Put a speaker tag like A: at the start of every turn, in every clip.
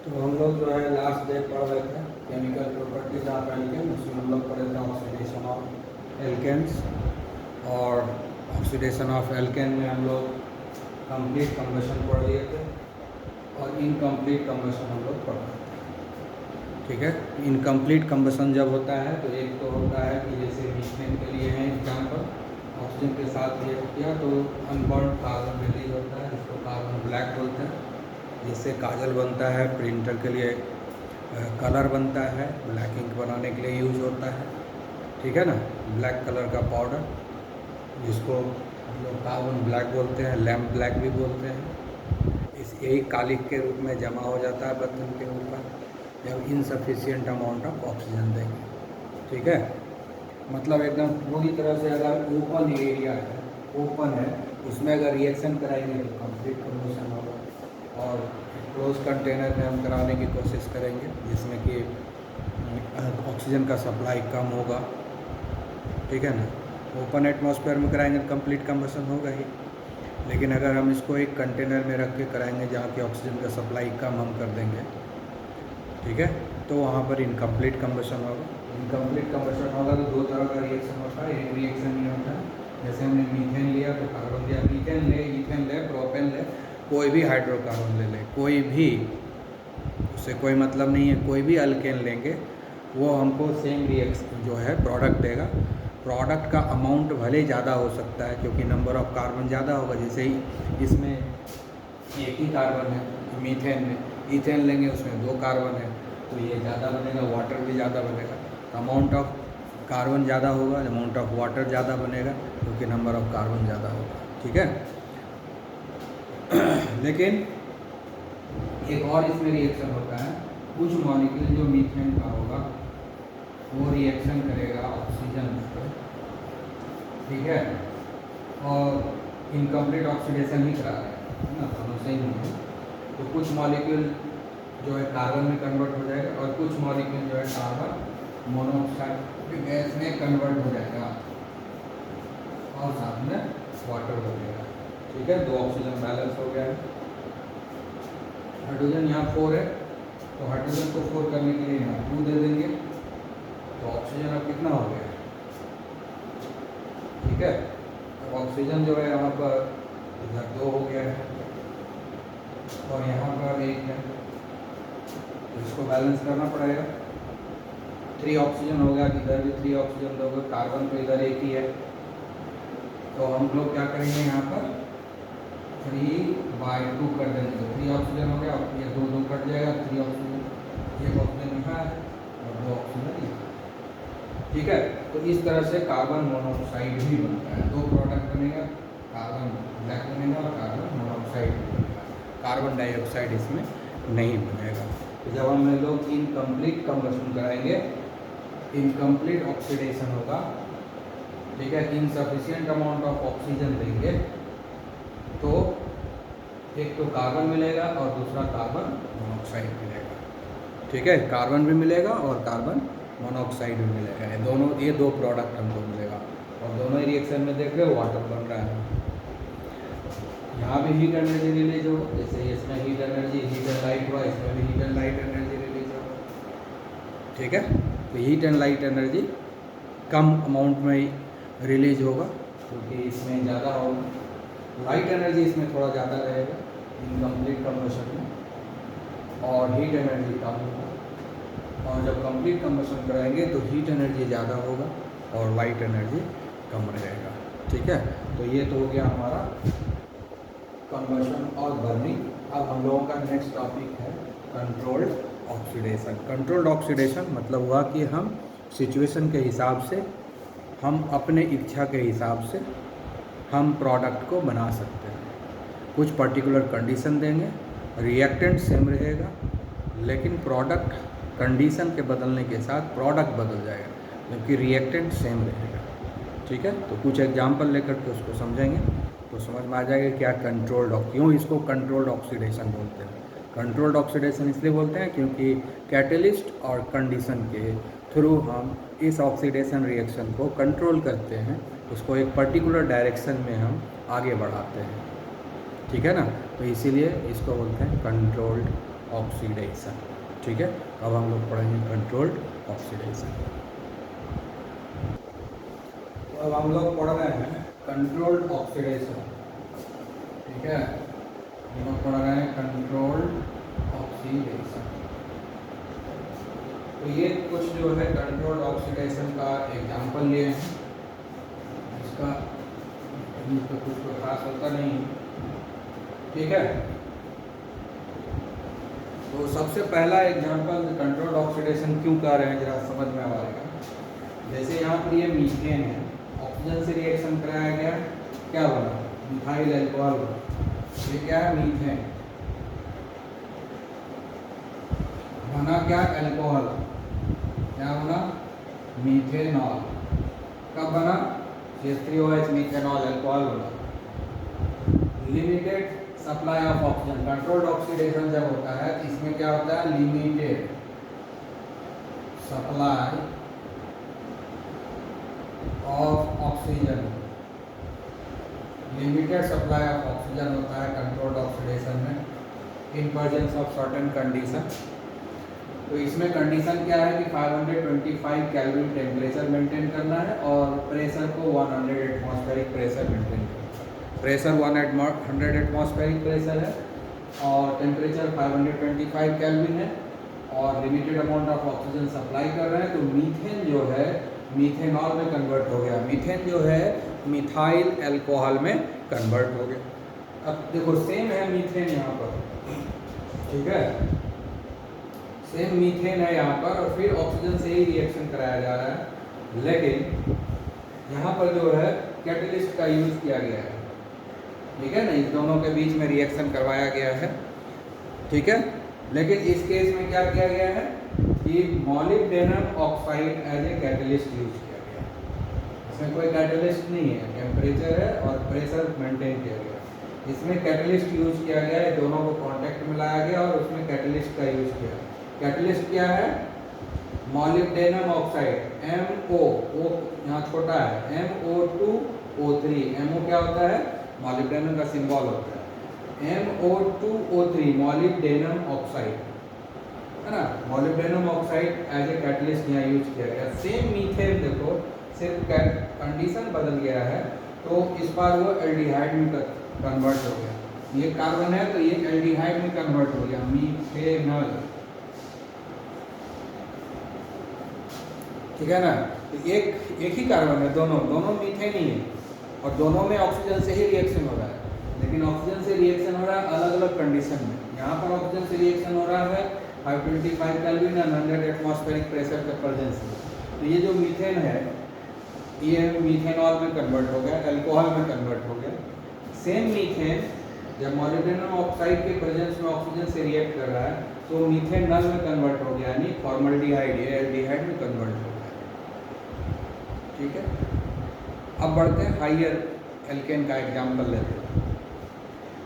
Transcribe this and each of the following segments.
A: तो हम लोग जो है लास्ट डे पढ़ रहे थे केमिकल प्रॉपर्टीज ऑफ एल्केन, उसमें हम लोग पढ़े थे ऑक्सीडेशन ऑफ एल्केन्स। और ऑक्सीडेशन ऑफ एल्केन में हम लोग कंप्लीट कम्बशन पढ़ लिए थे और इनकम्प्लीट कम्बशन हम लोग पढ़ रहे थे। ठीक है, इनकम्प्लीट कम्बशन जब होता है तो एक तो होता है कि जैसे मीथेन के लिए है एग्जाम्पल, ऑक्सीजन के साथ रिएक्ट किया तो अनबर्न कार्बन रिलीज होता है, इसको कार्बन ब्लैक बोलते हैं, जिससे काजल बनता है, प्रिंटर के लिए कलर बनता है, ब्लैक इंक बनाने के लिए यूज होता है। ठीक है ना, ब्लैक कलर का पाउडर जिसको हम लोग कार्बन ब्लैक बोलते हैं, लैम्प ब्लैक भी बोलते हैं। इस यही कालिख के रूप में जमा हो जाता है बर्तन के ऊपर जब इनसफिशिएंट अमाउंट ऑफ ऑक्सीजन देंगे। ठीक है, मतलब एकदम पूरी तरह से अगर ओपन एरिया है, ओपन है, उसमें अगर रिएक्शन कराएंगे तो कंप्लीट कम्बशन होगा। और क्लोज कंटेनर में हम कराने की कोशिश करेंगे जिसमें कि ऑक्सीजन का सप्लाई कम होगा। ठीक है ना, ओपन एटमॉस्फेयर में कराएंगे तो कंप्लीट कम्बशन होगा ही, लेकिन अगर हम इसको एक कंटेनर में रख के कराएंगे जहाँ की ऑक्सीजन का सप्लाई कम हम कर देंगे, ठीक है, तो वहाँ पर इनकम्प्लीट कम्बशन होगा। इनकम्प्लीट कम्बशन होगा तो दो तरह का रिएक्शन होता है। एक रिएक्शन ये होता है जैसे हमने मीथेन लिया तो कार्बन दिया, मीथेन ले, ईथेन ले, प्रोपेन ले, कोई भी हाइड्रोकार्बन ले लें, कोई भी, उससे कोई मतलब नहीं है, कोई भी अल्केन लेंगे वो हमको सेम रिएक्शन जो है प्रोडक्ट देगा। प्रोडक्ट का अमाउंट भले ज़्यादा हो सकता है क्योंकि नंबर ऑफ़ कार्बन ज़्यादा होगा। जैसे ही इसमें एक ही कार्बन है मीथेन में, ईथेन लेंगे उसमें दो कार्बन है तो ये ज़्यादा बनेगा, वाटर भी ज़्यादा बनेगा। अमाउंट ऑफ कार्बन ज़्यादा होगा, अमाउंट ऑफ वाटर ज़्यादा बनेगा क्योंकि नंबर ऑफ़ कार्बन ज़्यादा होगा। ठीक है, लेकिन एक और इसमें रिएक्शन होता है, कुछ मॉलिक्यूल जो मीथेन का होगा वो रिएक्शन करेगा ऑक्सीजन पर, ठीक है, और इनकम्प्लीट ऑक्सीडेशन ही करा रहा है ना, दोनों सही नहीं है। तो कुछ मॉलिक्यूल जो है कार्बन में कन्वर्ट हो जाएगा और कुछ मॉलिक्यूल जो है कार्बन मोनोऑक्साइड गैस में कन्वर्ट हो जाएगा और साथ में वाटर हो जाएगा। ठीक है, दो ऑक्सीजन बैलेंस हो गया है। हाइड्रोजन यहाँ 4 है तो हाइड्रोजन को 4 करने के लिए यहाँ 2 दे देंगे तो ऑक्सीजन अब कितना हो गया। ठीक है, अब ऑक्सीजन जो है यहाँ पर इधर 2 हो गया है और यहाँ पर 1 है तो इसको बैलेंस करना पड़ेगा। 3 ऑक्सीजन हो गया, इधर भी 3 ऑक्सीजन दोगे, कार्बन तो इधर 1 ही है तो हम लोग क्या करेंगे यहाँ पर 3/2 कर देंगे तो 3 ऑक्सीजन हो गया, ये 2 कट जाएगा, 3 ऑक्सीजन, 1 ऑक्सीजन यहाँ है और 2 ऑक्सीजन यहाँ। ठीक है, तो इस तरह से कार्बन मोनोऑक्साइड भी बनता है, 2 प्रोडक्ट बनेगा, कार्बन ब्लैक बनेगा और कार्बन मोनोऑक्साइड बनेगा, कार्बन डाइऑक्साइड इसमें नहीं बनेगा। तो जब हम लोग इनकम्प्लीट कम्बशन कराएंगे, इनकम्प्लीट ऑक्सीडेशन होगा, ठीक है, इनसफिशिएंट अमाउंट ऑफ ऑक्सीजन देंगे तो एक तो कार्बन मिलेगा और दूसरा कार्बन मोनोऑक्साइड मिलेगा। ठीक है, कार्बन भी मिलेगा और कार्बन मोनोऑक्साइड भी मिलेगा, ये दो प्रोडक्ट हमको मिलेगा और दोनों रिएक्शन में देख रहे हो वाटर बन रहा है। यहाँ भी हीट एनर्जी रिलीज हो, जैसे इसमें heat energy, heat and light हुआ, इसमें भी heat and light energy release हो। ठीक है, तो heat and light energy come amount में रिलीज होगा क्योंकि इसमें ज़्यादा होगा, लाइट एनर्जी इसमें थोड़ा ज़्यादा रहेगा इनकम्प्लीट कम्बशन में और हीट एनर्जी कम होगा। और जब कंप्लीट कम्बशन कराएंगे तो हीट एनर्जी ज़्यादा होगा और लाइट एनर्जी कम रहेगा। ठीक है, तो ये तो हो गया हमारा कन्वर्शन और बर्निंग। अब हम लोगों का नेक्स्ट टॉपिक है कंट्रोल्ड ऑक्सीडेशन। कंट्रोल्ड ऑक्सीडेशन मतलब हुआ कि हम सिचुएशन के हिसाब से, हम अपने इच्छा के हिसाब से हम प्रोडक्ट को बना सकते हैं। कुछ पर्टिकुलर कंडीशन देंगे, रिएक्टेंट सेम रहेगा लेकिन प्रोडक्ट कंडीशन के बदलने के साथ प्रोडक्ट बदल जाएगा जबकि रिएक्टेंट सेम रहेगा। ठीक है, तो कुछ एग्जांपल लेकर के उसको समझेंगे तो समझ में आ जाएगा क्या कंट्रोल्ड, क्यों इसको कंट्रोल्ड ऑक्सीडेशन बोलते हैं। कंट्रोल्ड ऑक्सीडेशन इसलिए बोलते हैं क्योंकि कैटलिस्ट और कंडीशन के थ्रू हम इस ऑक्सीडेशन रिएक्शन को कंट्रोल करते हैं, उसको एक पर्टिकुलर डायरेक्शन में हम आगे बढ़ाते हैं। ठीक है ना, तो इसीलिए इसको बोलते हैं कंट्रोल्ड ऑक्सीडेशन। ठीक है, अब हम लोग पढ़ेंगे कंट्रोल्ड ऑक्सीडेशन। तो अब हम लोग पढ़ रहे हैं कंट्रोल्ड ऑक्सीडेशन। ठीक है, हम लोग पढ़ रहे हैं कंट्रोल्ड ऑक्सीडेशन। तो ये कुछ जो है कंट्रोल्ड ऑक्सीडेशन का एग्जाम्पल लिए हैं, इसका तो कुछ तो खास होता नहीं। ठीक है, तो सबसे पहला एग्जांपल कंट्रोल्ड ऑक्सीडेशन क्यों कर रहे हैं जरा समझ में आएगा। जैसे यहाँ पर ये मीथेन है, ऑक्सीजन से रिएक्शन कराया गया, क्या बना, मिथाइल अल्कोहल। ये क्या है, मीथेन बना, क्या अल्कोहल, क्या बना, मीथेनॉल। कब बना, CH3OH मीथेनॉल अल्कोहल बना। Limited supply of oxygen, controlled oxidation जब होता है तो इसमें क्या होता है, limited supply of oxygen, limited supply of oxygen होता है कंट्रोल्ड ऑक्सीडेशन में, in presence of certain condition. तो इसमें कंडीशन क्या है कि 525 केल्विन टेम्परेचर मेंटेन करना है और प्रेशर को 100 एटमॉस्फेरिक प्रेशर मेंटेन करना है। प्रेशर 100 एटमॉस्फेरिक प्रेशर है और टेम्परेचर 525 केल्विन है और limited amount of oxygen supply कर रहे हैं। तो मीथेन जो है मीथेनॉल में कन्वर्ट हो गया, मीथेन जो है मिथाइल अल्कोहल में कन्वर्ट हो गया। अब देखो सेम है मीथेन यहाँ पर, ठीक है, सेम मीथेन है यहाँ पर और फिर ऑक्सीजन से ही रिएक्शन कराया जा रहा है, लेकिन यहाँ पर जो है कैटलिस्ट का यूज किया गया है। ठीक है ना, इस दोनों के बीच में रिएक्शन करवाया गया है। ठीक है, लेकिन इस केस में क्या किया गया है कि molybdenum oxide as a catalyst use किया गया है। इसमें कोई कैटलिस्ट नहीं है, टेम्परेचर है और प्रेशर मेंटेन किया गया। इसमें कैटलिस्ट यूज किया गया है, दोनों को कांटेक्ट में लाया गया और उसमें कैटलिस्ट का यूज किया। कैटलिस्ट क्या है, मॉलिब्डेनम ऑक्साइड MO, ओ यहाँ छोटा है, MO2O3। MO क्या होता है, मॉलिब्डेनम का सिंबल होता है, MO2O3 मॉलिब्डेनम ऑक्साइड, है ना। Molybdenum oxide as a catalyst यहाँ यूज किया गया। सेम मीथेन देखो, सिर्फ कंडीशन बदल गया है, तो इस बार वो एल्डिहाइड में कन्वर्ट हो गया। ये कार्बन है तो ये एल्डिहाइड में कन्वर्ट हो गया, मीथेनॉल। ठीक है ना, तो एक ही कार्बन है, दोनों मीथेन ही है और दोनों में ऑक्सीजन से ही रिएक्शन हो रहा है, लेकिन ऑक्सीजन से रिएक्शन हो रहा है अलग अलग कंडीशन में। यहाँ पर ऑक्सीजन से रिएक्शन हो रहा है 525 केल्विन और 100 एटमॉस्फेरिक प्रेशर के प्रेजेंस में। तो ये जो मीथेन है ये मीथेनॉल में कन्वर्ट हो गया, अल्कोहल में कन्वर्ट हो गया। सेम मीथेन जब मॉलिब्डेनम ऑक्साइड के प्रेजेंस में ऑक्सीजन से रिएक्ट कर रहा है तो मीथेनॉल में कन्वर्ट हो गया, यानी फॉर्मल्डिहाइड, ये एल्डिहाइड में कन्वर्ट हो गया। ठीक है, अब बढ़ते हैं हाइयर एल्केन का एग्जाम्पल लेते हैं।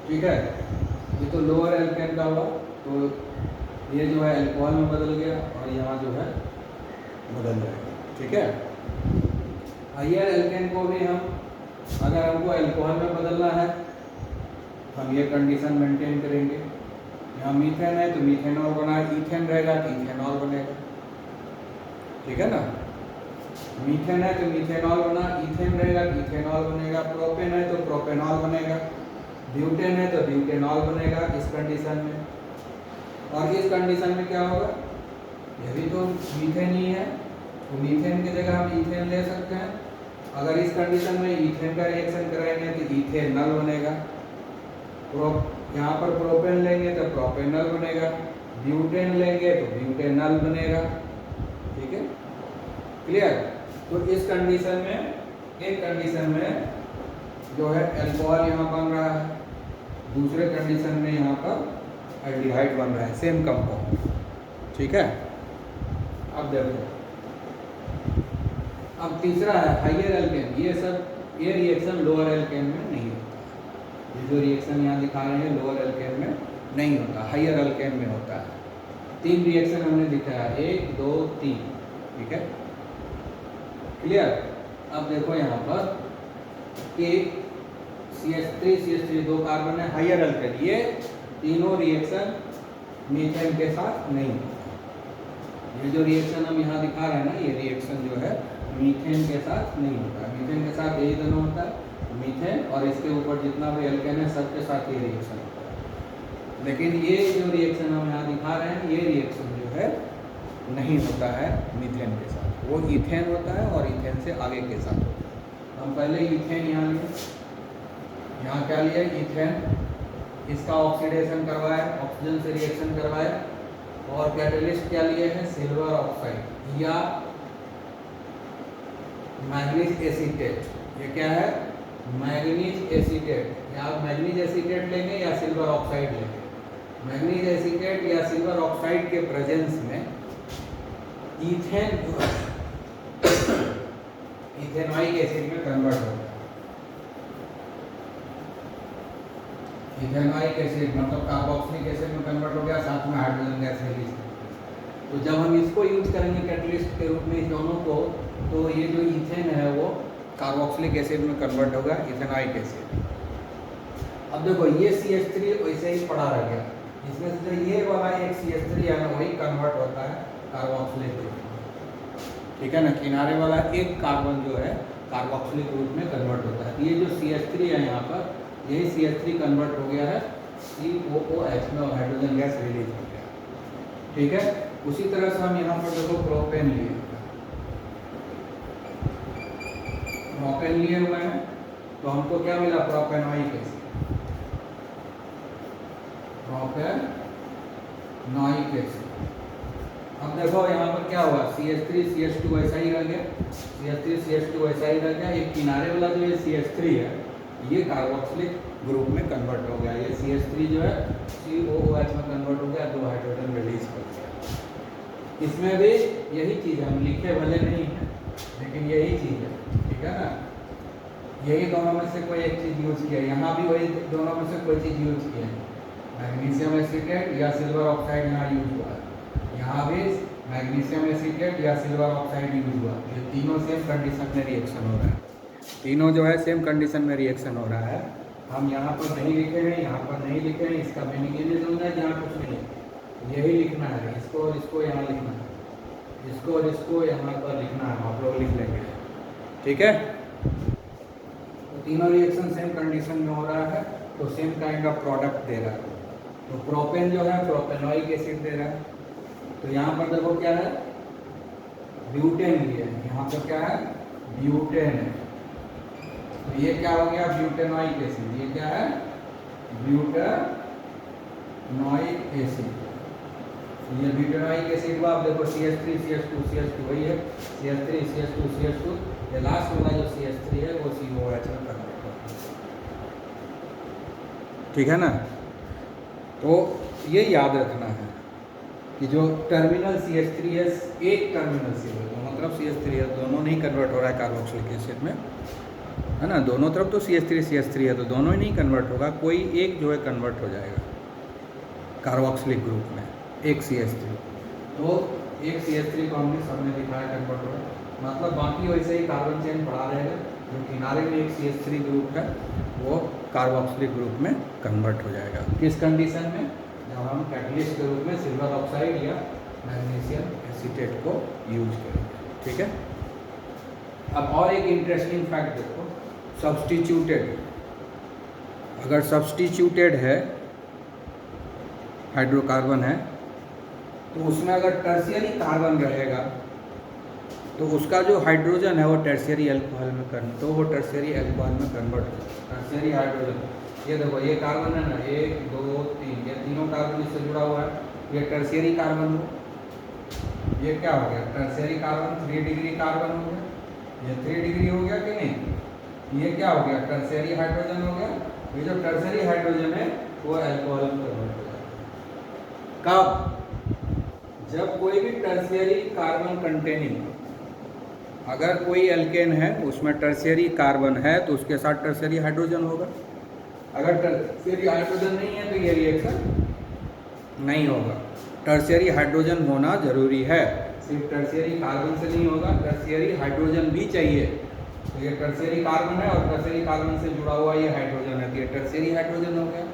A: ठीक है, ये तो लोअर एल्केन का हुआ, तो ये जो है अल्कोहल में बदल गया और यहाँ जो है बदल जाएगा। ठीक है, हाइयर एल्केन को भी हम, अगर हमको अल्कोहल में बदलना है हम ये कंडीशन मेंटेन करेंगे। यहाँ मीथेन है तो मीथेनॉल बना, इथेन रहेगा तो इथेनॉल बनेगा। ठीक है ना, मीथेन है तो मीथेनॉल बना, इथेन रहेगा तो इथेनॉल बनेगा, प्रोपेन है तो प्रोपेनॉल बनेगा, ब्यूटेन है तो ब्यूटेनॉल बनेगा इस कंडीशन में। और इस कंडीशन में क्या होगा, ये भी तो मीथेन ही है तो मीथेन की जगह हम इथेन ले सकते हैं। अगर इस कंडीशन में इथेन का रिएक्शन कराएंगे तो इथेनॉल बनेगा, यहाँ पर प्रोपेन लेंगे तो प्रोपेनॉल बनेगा, ब्यूटेन लेंगे तो ब्यूटेनॉल बनेगा। ठीक है, क्लियर। तो इस कंडीशन में, एक कंडीशन में जो है अल्कोहल यहाँ बन रहा है, दूसरे कंडीशन में यहाँ पर एल्डिहाइड बन रहा है, सेम कंपाउंड। ठीक है, अब देखो, अब तीसरा है हाइयर एल्केन। ये रिएक्शन लोअर एल्केन में नहीं होता। ये जो रिएक्शन यहाँ दिखा रहे हैं लोअर एल्केन में नहीं होता, हाइयर एल्केन में होता है। 3 रिएक्शन हमने दिखाया, 1 2 3। ठीक है, क्लियर। अब देखो यहाँ पर कि CH3 CH3 2 कार्बन है, हाइयर एल्केन। ये तीनों रिएक्शन मीथेन के साथ नहीं होता। ये जो रिएक्शन हम यहाँ दिखा रहे हैं ना, ये रिएक्शन जो है मीथेन के साथ नहीं होता है। मीथेन के साथ यही दोनों होता है, मीथेन और इसके ऊपर जितना भी एल्केन है सबके साथ ये रिएक्शन होता है। लेकिन ये जो रिएक्शन हम यहाँ दिखा रहे हैं, ये रिएक्शन जो है नहीं होता है मीथेन के साथ, वो इथेन होता है और इथेन से आगे के साथ होता है। हम पहले इथेन यहाँ लिए, यहाँ क्या लिया, इथेन, इसका ऑक्सीडेशन करवाया, ऑक्सीजन से रिएक्शन करवाया, और कैटलिस्ट क्या लिए हैं, सिल्वर ऑक्साइड या मैग्नीज एसीटेट। ये क्या है, मैग्नीज एसीटेट, या आप मैग्नीज एसीटेट लेंगे या सिल्वर ऑक्साइड लेंगे। मैग्नीज एसीटेट या सिल्वर ऑक्साइड के प्रेजेंस में इथेन इथेनॉइक एसिड में कन्वर्ट होता है। इथेनॉइक एसिड मतलब कार्बोक्सिलिक एसिड में कन्वर्ट हो गया, साथ में हाइड्रोजन गैस रिलीज। तो जब हम इसको यूज करेंगे कैटलिस्ट के रूप में इस दोनों को, तो ये जो इथेन है वो कार्बोक्सिलिक एसिड में कन्वर्ट होगा, इथेनॉइक एसिड। अब देखो ये CH3 वैसे ही पड़ा रह गया, इसमें से ये वाला एक CH3 है ना, वही कन्वर्ट होता है कार्बोक्सिलिक ग्रुप में, ठीक है ना। किनारे वाला एक कार्बन जो है कार्बोक्सिलिक ग्रुप में कन्वर्ट होता है। ये जो CH3 है यहाँ पर, यही CH3 कन्वर्ट हो गया है COOH में और हाइड्रोजन गैस रिलीज हो गया, ठीक है। उसी तरह से हम यहाँ पर देखो प्रोपेन लिए, प्रोपेन लिए हुए हैं, तो हमको क्या मिला, प्रोपेनॉइक एसिड, प्रोपेनॉइक एसिड। अब देखो यहाँ पर क्या हुआ, CH3 CH2 ऐसा ही रह गया, CH3 CH2 ऐसा ही रह गया। एक किनारे वाला जो ये CH3 है, ये कार्बोक्सिलिक ग्रुप में कन्वर्ट हो गया। ये CH3 जो है COOH में कन्वर्ट हो गया, 2 हाइड्रोजन रिलीज कर दिया। इसमें भी यही चीज़ हम लिखे भले नहीं है, लेकिन यही चीज़ है, ठीक है ना। यही दोनों में से कोई एक चीज़ यूज किया, यहाँ भी वही दोनों में से कोई चीज़ यूज किया है। मैग्नीशियम एसीटेट या सिल्वर ऑक्साइड यहाँ यूज हुआ है, यहाँ भी मैग्नीशियम एसीटेट या सिल्वर ऑक्साइड यूज हुआ। ये तीनों सेम कंडीशन में रिएक्शन हो रहा है, तीनों जो है सेम कंडीशन में रिएक्शन हो रहा है। हम यहाँ पर नहीं लिखे हैं, यहाँ पर नहीं लिखे हैं, इसका मीनिंग ये नहीं समझना है यहाँ कुछ नहीं, यही लिखना है। इसको और इसको यहाँ लिखना है, इसको और इसको यहाँ पर लिखना है, आप लोग लिख लेंगे, ठीक है। तो तीनों रिएक्शन सेम कंडीशन में हो रहा है, तो सेम काइंड ऑफ प्रोडक्ट दे रहा है। तो प्रोपेन जो है प्रोपेनॉइक एसिड दे रहा है। तो यहाँ पर देखो क्या है, ब्यूटेन लिए है, यहाँ पर क्या है, ब्यूटेन है। तो ये क्या हो गया, ब्यूटेनॉइक एसिड। ये क्या है, ब्यूटेनॉइक एसिड। ये ब्यूटेनॉइक एसिड हुआ। आप देखो CH3 CH2 CH2 वही है, CH3 CH2 CH2। ये लास्ट वाला जो CH3 है वो COOH में कन्वर्ट होता है, ठीक है ना। तो ये याद रखना है कि जो टर्मिनल CH3 है, एक टर्मिनल से मतलब CH3 है, दोनों नहीं कन्वर्ट हो रहा है कार्बोक्सिलिक एसिड में, है ना। दोनों तरफ तो CH3 है, तो दोनों ही नहीं कन्वर्ट होगा, कोई एक जो है कन्वर्ट हो जाएगा कार्बोक्सिलिक ग्रुप में, एक CH3। तो एक CH3 को हमने सबने दिखाया कन्वर्ट हो रहा है, मतलब बाकी वैसे ही कार्बन चेन पड़ा रहेगा। जो किनारे में एक CH3 ग्रुप है वो कार्बोक्सिलिक ग्रुप में कन्वर्ट हो जाएगा। किस कंडीशन में, जब हम कैटलिस्ट के रूप में सिल्वर ऑक्साइड या मैग्नीशियम एसीटेट को यूज करेंगे, ठीक है। अब और एक इंटरेस्टिंग फैक्ट देखो, सब्स्टिट्यूटेड, अगर सब्स्टिट्यूटेड है हाइड्रोकार्बन है, तो उसमें अगर टर्शियरी कार्बन रहेगा तो उसका जो हाइड्रोजन है वो टर्शियरी अल्कोहल में तो वो टर्शियरी अल्कोहल में कन्वर्ट हो जाएगा। टर्शियरी हाइड्रोजन, ये देखो ये कार्बन है ना, 1 2 3, ये तीनों कार्बन इससे जुड़ा हुआ है, ये टर्शियरी कार्बन हो। ये क्या हो गया, टर्शियरी कार्बन 3 डिग्री कार्बन हो गया, ये 3 डिग्री हो गया कि नहीं। ये क्या हो गया, टर्शियरी हाइड्रोजन हो गया। ये जो टर्शियरी हाइड्रोजन है वो अल्कोहल में कन्वर्ट हो जाएगा। कब, जब कोई भी टर्शियरी कार्बन कंटेनिंग, अगर कोई एल्केन है उसमें टर्शियरी कार्बन है तो उसके साथ टर्शियरी हाइड्रोजन होगा। अगर टर्शियरी हाइड्रोजन नहीं है तो ये रिएक्शन नहीं होगा। टर्शियरी हाइड्रोजन होना जरूरी है, सिर्फ टर्शियरी कार्बन से नहीं होगा, टर्शियरी हाइड्रोजन भी चाहिए। तो ये टर्शियरी कार्बन है और टर्शियरी कार्बन से जुड़ा हुआ ये हाइड्रोजन है, तो ये टर्शियरी हाइड्रोजन हो गया।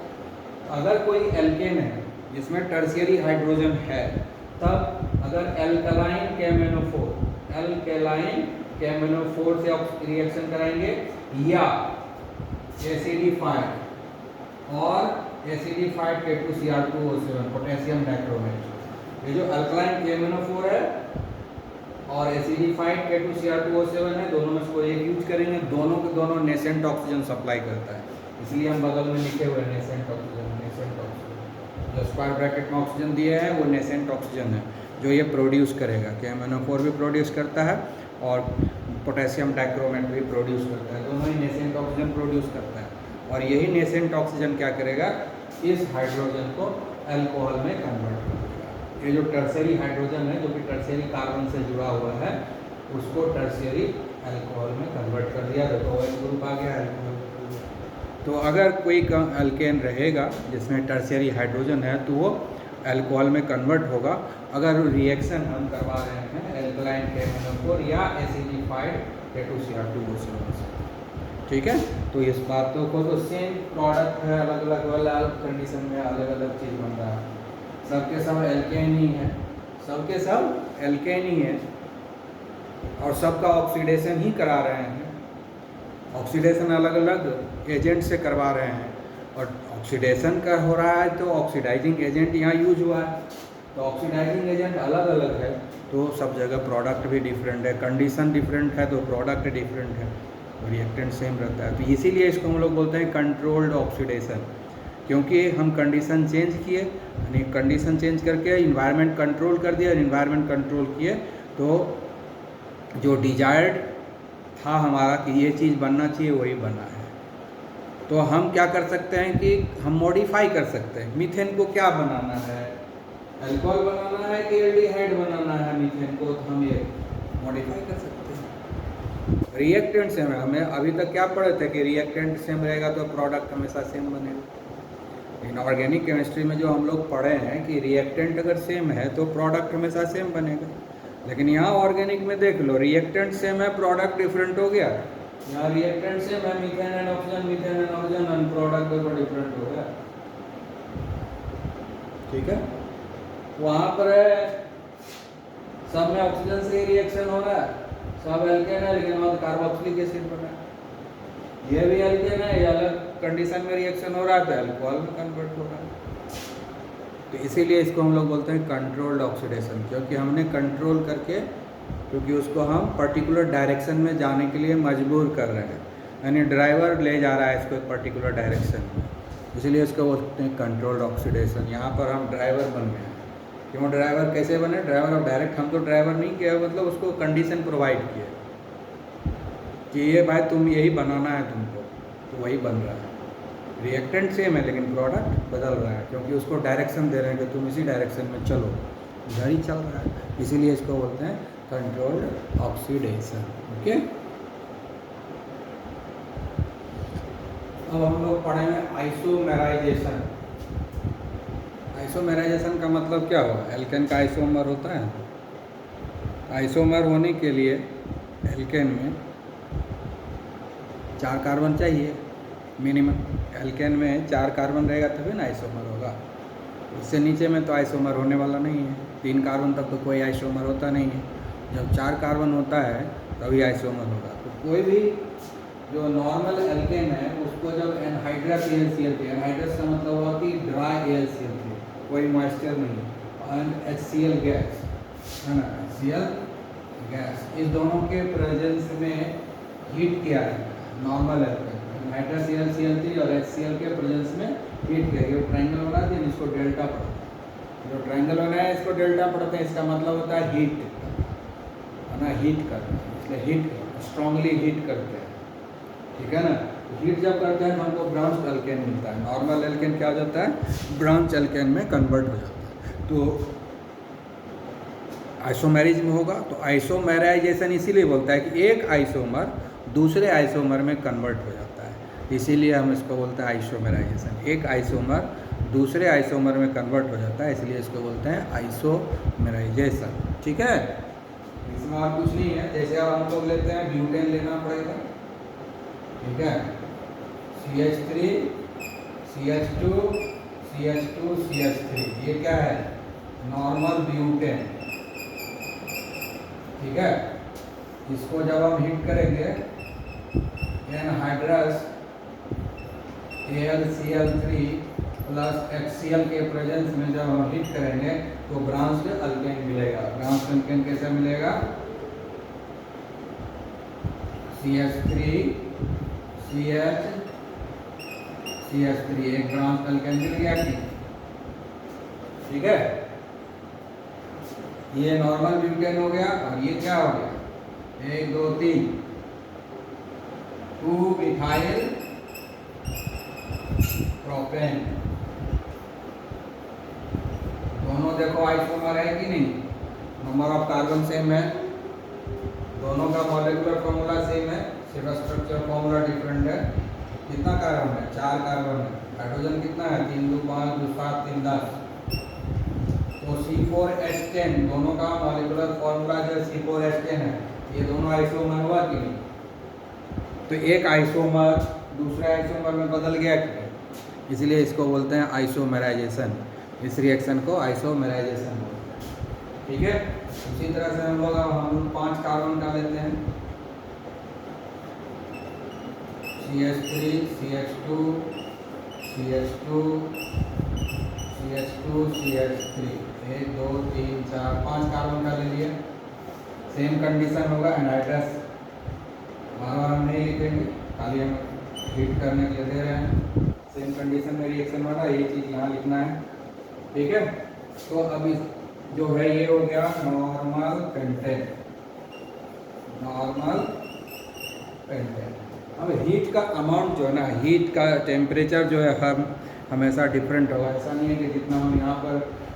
A: अगर कोई एल्केन है जिसमें टर्शियरी हाइड्रोजन है, तब अगर एल्कलाइन कैमेनोफोर से रिएक्शन कराएंगे या एसिडिफाइड और एसिडिफाइड K2Cr2O7 पोटेशियम डाइक्रोमेट, ये जो अल्कलाइन कैमेनोफोर है और एसिडिफाइड K2Cr2O7 है, दोनों में से कोई एक यूज करेंगे। दोनों के दोनों नेसेंट ऑक्सीजन सप्लाई करता है, इसलिए हम बगल में लिखे हुए हैं नेसेंट ऑक्सीजन। जो स्क्वायर ब्रैकेट में ऑक्सीजन दिए हैं वो नेसेंट ऑक्सीजन है जो ये प्रोड्यूस करेगा। कैमेनोफोर भी प्रोड्यूस करता है और पोटेशियम डाइक्रोमेट भी प्रोड्यूस करता है, दोनों ही नेसेंट ऑक्सीजन प्रोड्यूस करता है। और यही नेसेंट ऑक्सीजन क्या करेगा, इस हाइड्रोजन को अल्कोहल में कन्वर्ट कर देगा। ये जो टर्शियरी हाइड्रोजन है जो कि टर्शियरी कार्बन से जुड़ा हुआ है, उसको टर्शियरी अल्कोहल में कन्वर्ट कर दिया, तो OH ग्रुप आ गया अल्कोहल। तो अगर कोई अल्केन रहेगा जिसमें टर्शियरी हाइड्रोजन है तो वो अल्कोहल में कन्वर्ट होगा अगर रिएक्शन हम करवा रहे हैं एल्कलाइन कैमेनोफोर या एसिडिफाइड K2Cr2O7 से। ठीक है, तो इस बातों को तो सेम प्रोडक्ट है, अलग अलग कंडीशन में अलग अलग चीज़ बन रहा है, सबके सब एल्केन ही है, सबके सब एल्केन ही है और सबका ऑक्सीडेशन ही करा रहे हैं। ऑक्सीडेशन अलग अलग एजेंट से करवा रहे हैं और ऑक्सीडेशन का हो रहा है तो ऑक्सीडाइजिंग एजेंट यहाँ यूज हुआ है, तो ऑक्सीडाइजिंग एजेंट अलग अलग है तो सब जगह प्रोडक्ट भी डिफरेंट है, कंडीशन डिफरेंट है तो प्रोडक्ट डिफरेंट है, रिएक्टेंट सेम रहता है। तो इसीलिए इसको हम लोग बोलते हैं कंट्रोल्ड ऑक्सीडेशन, क्योंकि हम कंडीशन चेंज किए, यानी कंडीशन चेंज करके इन्वायरमेंट कंट्रोल कर दिया, इन्वायरमेंट कंट्रोल किए तो जो डिजायर्ड था हमारा कि ये चीज़ बनना चाहिए वही बना है। तो हम क्या कर सकते हैं कि हम मॉडिफाई कर सकते हैं। मीथेन को क्या बनाना है, अल्कोहल बनाना है कि एल्डिहाइड बनाना है मीथेन को, तो हम ये मॉडिफाई कर सकते हैं। रिएक्टेंट सेम है, हमें अभी तक क्या पढ़े थे कि रिएक्टेंट सेम रहेगा तो प्रोडक्ट हमेशा सेम बनेगा। इन ऑर्गेनिक केमिस्ट्री में जो हम लोग पढ़े हैं कि रिएक्टेंट अगर सेम है तो प्रोडक्ट हमेशा सेम बनेगा, लेकिन यहाँ ऑर्गेनिक में देख लो रिएक्टेंट सेम है, प्रोडक्ट डिफरेंट हो गया। यहाँ रिएक्टेंट सेम है, methane and oxygen and product बिल्कुल डिफरेंट हो गया। ठीक है, वहाँ पर सब में ऑक्सीजन से ही रिएक्शन हो रहा है, सब एल्केन है लेकिन वहाँ कार्बोक्सिलिक एसिड बना है, ये भी एल्केन है, ये अलग कंडीशन में रिएक्शन हो रहा है तो अल्कोहल में कन्वर्ट हो रहा है। तो इसीलिए इसको हम लोग बोलते हैं कंट्रोल्ड ऑक्सीडेशन, क्योंकि हमने कंट्रोल करके, क्योंकि उसको हम पर्टिकुलर डायरेक्शन में जाने के लिए मजबूर कर रहे हैं, यानी ड्राइवर ले जा रहा है इसको एक पर्टिकुलर डायरेक्शन में, इसलिए इसको बोलते हैं कंट्रोल्ड ऑक्सीडेशन। यहाँ पर हम ड्राइवर बन गए हैं। क्यों ड्राइवर कैसे बने, ड्राइवर ऑफ डायरेक्ट, हम तो ड्राइवर नहीं किया, मतलब उसको कंडीशन प्रोवाइड किए कि ये भाई तुम यही बनाना है तुमको, तो वही बन रहा है। रिएक्टेंट सेम है लेकिन प्रोडक्ट बदल रहा है, क्योंकि उसको डायरेक्शन दे रहे हैं कि तुम इसी डायरेक्शन में चलो, इधर ही चल रहा है, इसीलिए इसको बोलते हैं कंट्रोल्ड ऑक्सीडेशन। ओके, अब हम लोग पढ़ेंगे आइसोमेराइजेशन। आइसोमेराइजेशन का मतलब क्या हुआ, एल्केन का आइसोमर होता है, आइसोमर होने के लिए एल्केन में 4 कार्बन चाहिए मिनिमम, एल्केन में 4 कार्बन रहेगा तभी ना आइसोमर होगा, इससे नीचे में तो आइसोमर होने वाला नहीं है। 3 कार्बन तक तो कोई आइसोमर होता नहीं है, जब 4 कार्बन होता है तभी आइसोमर होगा। तो कोई भी जो नॉर्मल एल्केन है उसको जब एनहाइड्रस AlCl3, एनहाइड्रस का मतलब हुआ कि ड्राई AlCl3, कोई मॉइस्चर नहीं, और HCl गैस है ना, HCl गैस, इस दोनों के प्रेजेंस में हीट किया है नॉर्मल एल्केन, एनहाइड्रस AlCl3 और HCl के प्रेजेंस में हीट किया, ये ट्रायंगल बना दिया, इसको डेल्टा पढ़ते हैं, जो ट्रायंगल बनाया है इसको डेल्टा पढ़ते हैं, इसका मतलब होता है हीट है ना, हीट करना, इसलिए हीट स्ट्रांगली हीट करते हैं। ठीक है ना, हीट जब करते हैं तो हमको ब्रांच एल्केन मिलता है, नॉर्मल एल्केन क्या हो जाता है, ब्रांच एल्केन में कन्वर्ट हो जाता है। तो आइसोमेरिज्म होगा, तो आइसोमेराइजेशन इसीलिए बोलता है कि एक आइसोमर दूसरे आइसोमर में कन्वर्ट हो जाता है, इसीलिए हम इसको बोलते हैं आइसोमेराइजेशन। एक आइसोमर दूसरे आइसोमर में कन्वर्ट हो जाता है, इसलिए इसको बोलते हैं आइसोमेराइजेशन। ठीक है, इसमें और कुछ नहीं है, जैसे अब हम लोग लेते हैं ब्यूटेन लेना पड़ेगा, ठीक है, CH3 CH2 CH2CH3, ये क्या है? Normal butane. ठीक है, इसको जब हम हीट करेंगे एनहाइड्रस AlCl3 प्लस HCl के प्रेजेंस में जब हम हीट करेंगे तो ब्रांच्ड अल्केन मिलेगा। ब्रांच्ड अल्केन कैसे मिलेगा? CH3CH CH3 एक ब्रांच अल्केन मिल गया कि? ठीक है, ये नॉर्मल ब्यूटेन हो गया और ये क्या हो गया? 1 2 3 2 मिथाइल प्रोपेन। दोनों देखो आइसोमर है कि नहीं? नंबर ऑफ कार्बन सेम है, दोनों का मॉलिक्यूलर फॉर्मूला सेम है, सिर्फ स्ट्रक्चर फॉर्मूला डिफरेंट है। कितना कार्बन है? 4 कार्बन है। हाइड्रोजन कितना है? 3 2 5 2 7 3 10। तो C4H10 दोनों का मॉलिक्यूलर फॉर्मूला जो C4H10 है, ये दोनों आइसोमर हुआ कि नहीं? तो एक आइसोमर दूसरे आइसोमर में बदल गया कि नहीं? इसलिए इसको बोलते हैं आइसोमेराइजेशन। इस रिएक्शन को आइसोमेराइजेशन बोलते हैं। ठीक है, उसी तरह से हम लोग 5 कार्बन का लेते हैं, CH3 CH2 CH2 CH2 CH3 1 2 3 4 5 carbon का ले लिए। सेम कंडीशन होगा एनहाइड्रस, बार बार हम नहीं लिखेंगे, खाली हम हीट करने के लिए दे रहे हैं। सेम कंडीशन में रिएक्शन वाला ये चीज़ यहाँ लिखना है। ठीक है, तो अभी जो है ये हो गया नॉर्मल पेंटेन। Normal pentane. अब हीट का अमाउंट जो है ना, हीट का टेम्परेचर जो है हम हमेशा डिफरेंट होगा। ऐसा नहीं है कि जितना हम यहाँ पर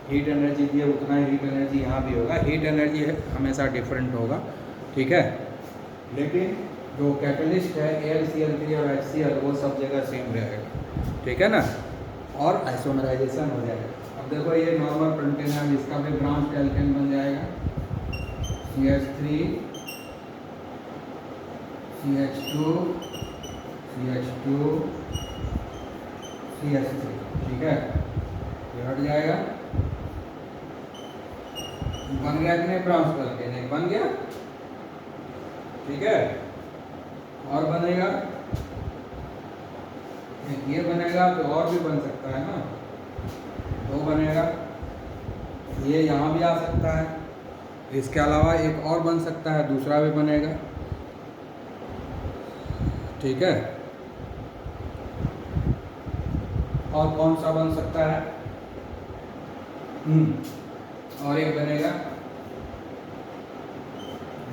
A: हीट एनर्जी दिए उतना ही हीट एनर्जी यहाँ भी होगा। हीट एनर्जी हमेशा डिफरेंट होगा। ठीक है, लेकिन जो कैटलिस्ट है AlCl3 और HCl वो सब जगह सेम रहेगा। ठीक है ना, और आइसोमराइजेशन हो जाएगा। अब देखो ये नॉर्मल पेंटेन है, इसका भी ब्रांच एल्केन बन जाएगा CH3 CH2 CH2 CH3। ठीक है, ये हट जाएगा। बन गया कि नहीं ब्रांच एल्केन? एक बन गया। ठीक है, और बनेगा एक ये बनेगा, तो और भी बन सकता है ना, 2 बनेगा। ये यहाँ भी आ सकता है, इसके अलावा एक और बन सकता है, दूसरा भी बनेगा। ठीक है, और कौन सा बन सकता है? और एक बनेगा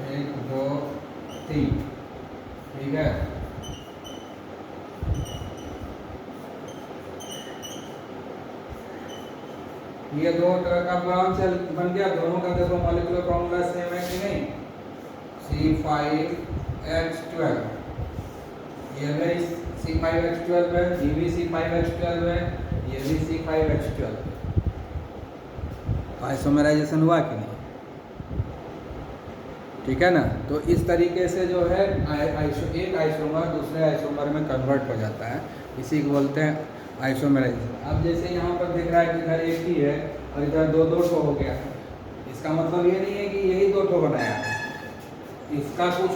A: 1 2 3। ठीक है, ये 2 तरह का ब्रांच बन गया। दोनों का देखो मॉलिक्यूलर फॉर्मूला सेम है कि नहीं? C5H12, ये भी C5H12 है, ये भी C5H12 है, ये भी C5H12। आइसोमेराइजेशन हुआ कि नहीं? ठीक है ना, तो इस तरीके से जो है एक आइसोमर दूसरे आइसोमर में कन्वर्ट हो जाता है, इसी को बोलते हैं आइसोमेराइजेशन। अब जैसे यहाँ पर दिख रहा है कि इधर एक ही है और इधर 2 ठो हो गया, इसका मतलब ये नहीं है कि यही 2 ठो बनाया। इसका कुछ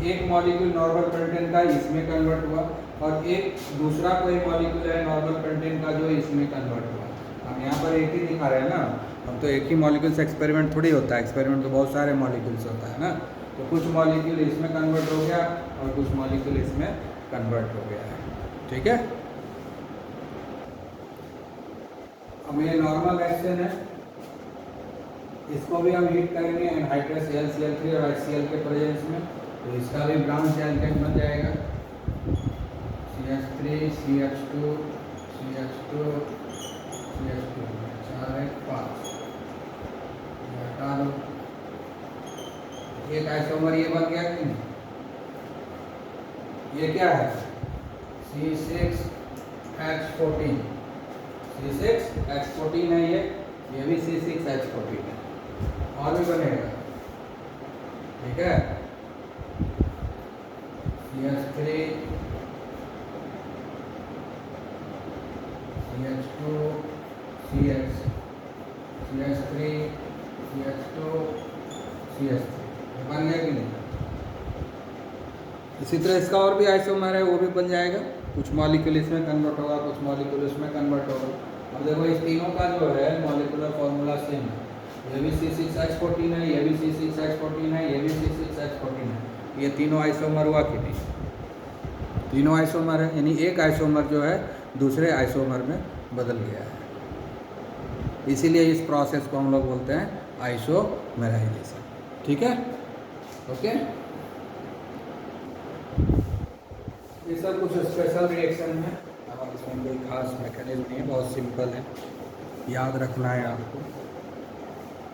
A: एक मॉलिक्यूल नॉर्मल पेंटेन का इसमें कन्वर्ट हुआ और एक दूसरा कोई मॉलिक्यूल है नॉर्मल पेंटेन का जो इसमें कन्वर्ट हुआ। हम यहाँ पर एक ही दिखा रहे हैं ना, हम तो एक ही मॉलिक्यूल से एक्सपेरिमेंट थोड़ी होता है। एक्सपेरिमेंट तो बहुत सारे मॉलिक्यूल से होता है ना, तो कुछ मॉलिक्यूल इसमें कन्वर्ट हो गया और कुछ मॉलिक्यूल इसमें कन्वर्ट हो गया है। ठीक है, अब ये नॉर्मल रिएक्शन है, इसको भी हम हीट करेंगे एनहाइड्रस AlCl3 और HCl के प्रेजेंस में, तो इसका भी ब्रांच एल्केन बन जाएगा CH3 CH2 CH2 CH2 4 1 5। हटा दो, एक आइसोमर ये बन गया कि नहीं? ये क्या है? C6H14, C6H14 है ये भी C6H14 है। और भी बनेगा। ठीक है, CH3 CH, CH3, CH2, CH3 बन गया कि नहीं। इसी तरह इसका और भी आइसोमर है, वो भी बन जाएगा। कुछ मॉलिक्यूल इसमें कन्वर्ट होगा, कुछ मॉलिक्यूल इसमें कन्वर्ट होगा। अब देखो इस तीनों का जो है मॉलिक्यूलर फॉर्मूला सेम है। ये भी C6H14 है, ये भी C6H14 है, ये भी C6H14 है। ये तीनों आइसोमर हुआ कि नहीं? तीनों आइसोमर है, यानी एक आइसोमर जो है दूसरे आइसोमर में बदल गया है। इसीलिए इस प्रोसेस को हम लोग बोलते हैं आइसोमेराइजेशन। ठीक है, ओके। ये सब कुछ स्पेशल रिएक्शन है, अब इसमें कोई खास मैकेनिज्म नहीं है, बहुत सिंपल है, याद रखना है आपको।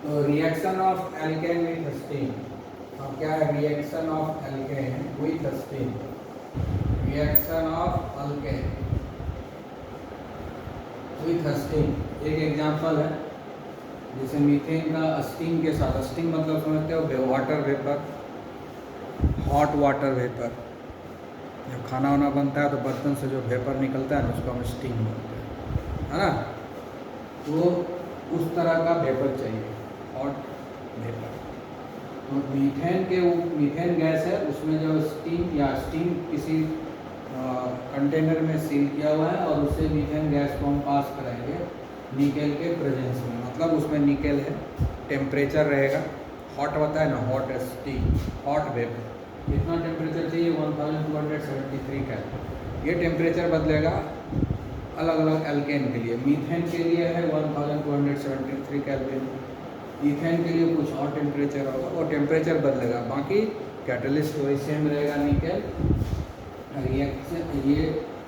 A: तो reaction of alkene with steam, अब क्या है reaction of alkene with steam, reaction of alkene with steam. एक एग्जांपल है, जैसे मीथेन का स्टीम के साथ, स्टीम मतलब समझते हो water vapour, hot water vapour. जब खाना वाना बनता है तो बर्तन से जो वेपर निकलता है ना उसको हम स्टीम बोलते हैं, है ना। तो उस तरह का वेपर चाहिए, हॉट वेपर। तो मीथेन गैस है, उसमें जो स्टीम या स्टीम किसी कंटेनर में सील किया हुआ है और उससे मीथेन गैस को हम पास करेंगे निकेल के प्रेजेंस में, मतलब उसमें निकेल है, टेम्परेचर रहेगा, हॉट होता है ना, हॉट स्टीम, हॉट वेपर। कितना टेम्परेचर चाहिए 1273 केल्विन। ये टेम्परेचर बदलेगा अलग अलग एल्केन के लिए। मीथेन के लिए है 1273 केल्विन, इथेन के लिए कुछ और टेम्परेचर होगा, वो टेम्परेचर बदलेगा, बाकी कैटलिस्ट वही सेम रहेगा निकेल।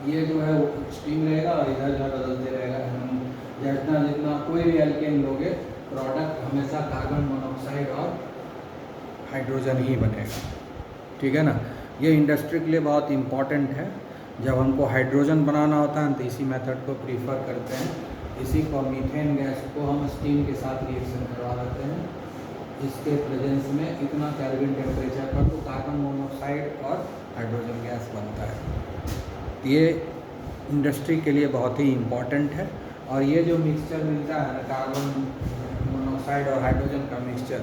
A: ये जो है स्टीम रहेगा और इधर जो बदलते रहेगा। हम जितना कोई भी एल्केन लोगे प्रोडक्ट हमेशा कार्बन मोनोऑक्साइड और हाइड्रोजन ही बनेगा, ठीक है ना। ये इंडस्ट्री के लिए बहुत इम्पॉर्टेंट है। जब हमको हाइड्रोजन बनाना होता है तो इसी मेथड को प्रीफर करते हैं, इसी को मीथेन गैस को हम स्टीम के साथ रिएक्शन करवा देते हैं, इसके प्रेजेंस में इतना केल्विन टेम्परेचर पर तो कार्बन मोनोऑक्साइड और हाइड्रोजन गैस बनता है। ये इंडस्ट्री के लिए बहुत ही इम्पॉर्टेंट है। और ये जो मिक्सचर मिलता है ना, कार्बन मोनोऑक्साइड और हाइड्रोजन का मिक्सचर,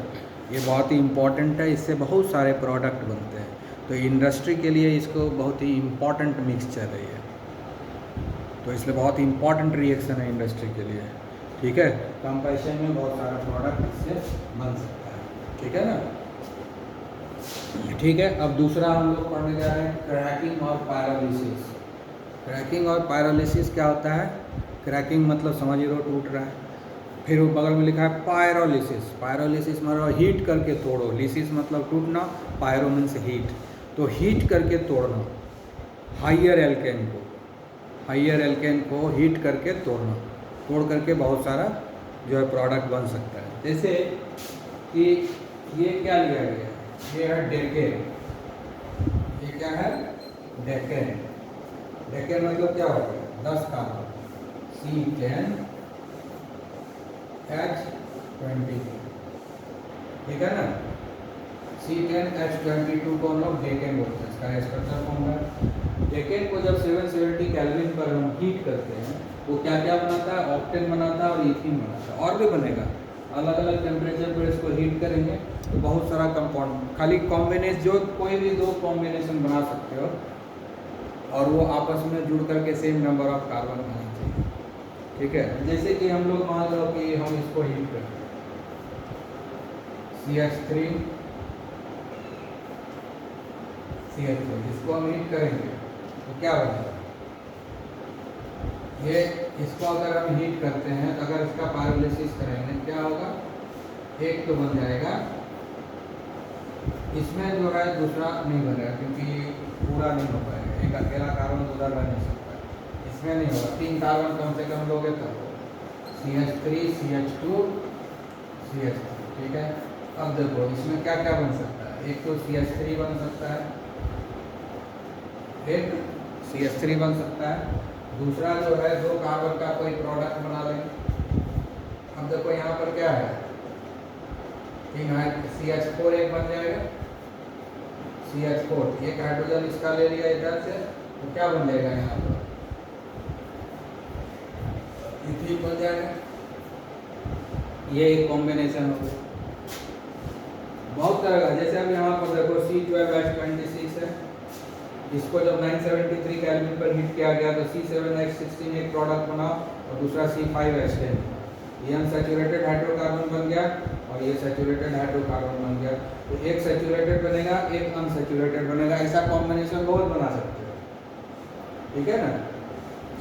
A: ये बहुत ही इम्पॉर्टेंट है, इससे बहुत सारे प्रोडक्ट बनते हैं। तो इंडस्ट्री के लिए इसको बहुत ही इम्पॉर्टेंट मिक्सचर है ये, तो इसलिए बहुत ही इम्पॉर्टेंट रिएक्शन है इंडस्ट्री के लिए, ठीक है। कम पैसे में बहुत सारा प्रोडक्ट इससे बन सकता है, ठीक है ना। ठीक है, अब दूसरा हम लोग पढ़ने जा रहे हैं क्रैकिंग और पायरोलिसिस। क्रैकिंग और पायरोलिसिस क्या होता है? क्रैकिंग मतलब समझिए रो टूट रहा है, फिर वो बगल में लिखा है पायरोलिसिस। पायरोलिसिस मतलब हीट करके तोड़ो, लिसिस मतलब टूटना, पायरो मीन्स हीट, तो हीट करके तोड़ना। हाइयर एल्केन को हीट करके तोड़ना, तोड़ करके बहुत सारा जो है प्रोडक्ट बन सकता है। जैसे कि ये क्या लिया गया है, ये है डेकेन। ये क्या है? डेकेन। डेकेन मतलब क्या होगा? 10 कार्बन, C10H22, ठीक है ना। C10H22 को हम लोग डेकेन बोलते हैं, इसका स्ट्रक्चर फॉर्म है। डेकेन को जब 770 केल्विन पर हम हीट करते हैं, वो क्या क्या बनाता है? ऑक्टेन बनाता है और इथीन बनाता है, और भी बनेगा। अलग अलग टेम्परेचर पर इसको हीट करेंगे तो बहुत सारा कंपाउंड, खाली कॉम्बिनेशन, जो कोई भी दो कॉम्बिनेशन बना सकते हो और वो आपस में जुड़ करके सेम नंबर ऑफ कार्बन होना चाहिए, ठीक है। जैसे कि हम लोग मान लो कि हम इसको हीट करें, CH3 इसको हम हीट करेंगे तो क्या बनेगा? ये इसको अगर हम हीट करते हैं, अगर इसका पायरोलिसिस करेंगे क्या होगा? एक तो बन जाएगा, इसमें जो है दूसरा नहीं बनेगा क्योंकि पूरा नहीं हो पाएगा, एक अकेला कार्बन उधर बन नहीं सकता, इसमें नहीं होगा। 3 कार्बन कम से कम लोगे तब CH3 CH2 CH3, ठीक है। अब देखो इसमें क्या क्या बन सकता है? एक तो CH3 बन सकता है, एक CH3 बन सकता है, दूसरा जो है 2 कार्बन का कोई प्रोडक्ट बना लेंगे। अब देखो यहाँ पर क्या है, 3 है, CH4 एक बन जाएगा, CH4 एक हाइड्रोजन इसका ले लिया इधर से, तो क्या बन जाएगा? यहाँ पर इथीन बन जाएगा, ये एक कॉम्बिनेशन हो गया। बहुत तरह का, जैसे अब यहाँ पर देखो C12H26 है, इसको जब 973 केल्विन पर हीट किया गया तो C7H16 एक प्रोडक्ट बना और दूसरा C5H10, ये अनसैचुरेटेड हाइड्रोकार्बन बन गया और ये सैचुरेटेड हाइड्रोकार्बन बन गया। तो एक सैचुरेटेड बनेगा, एक अनसैचुरेटेड बनेगा, ऐसा कॉम्बिनेशन बहुत बना सकते हो, ठीक है ना।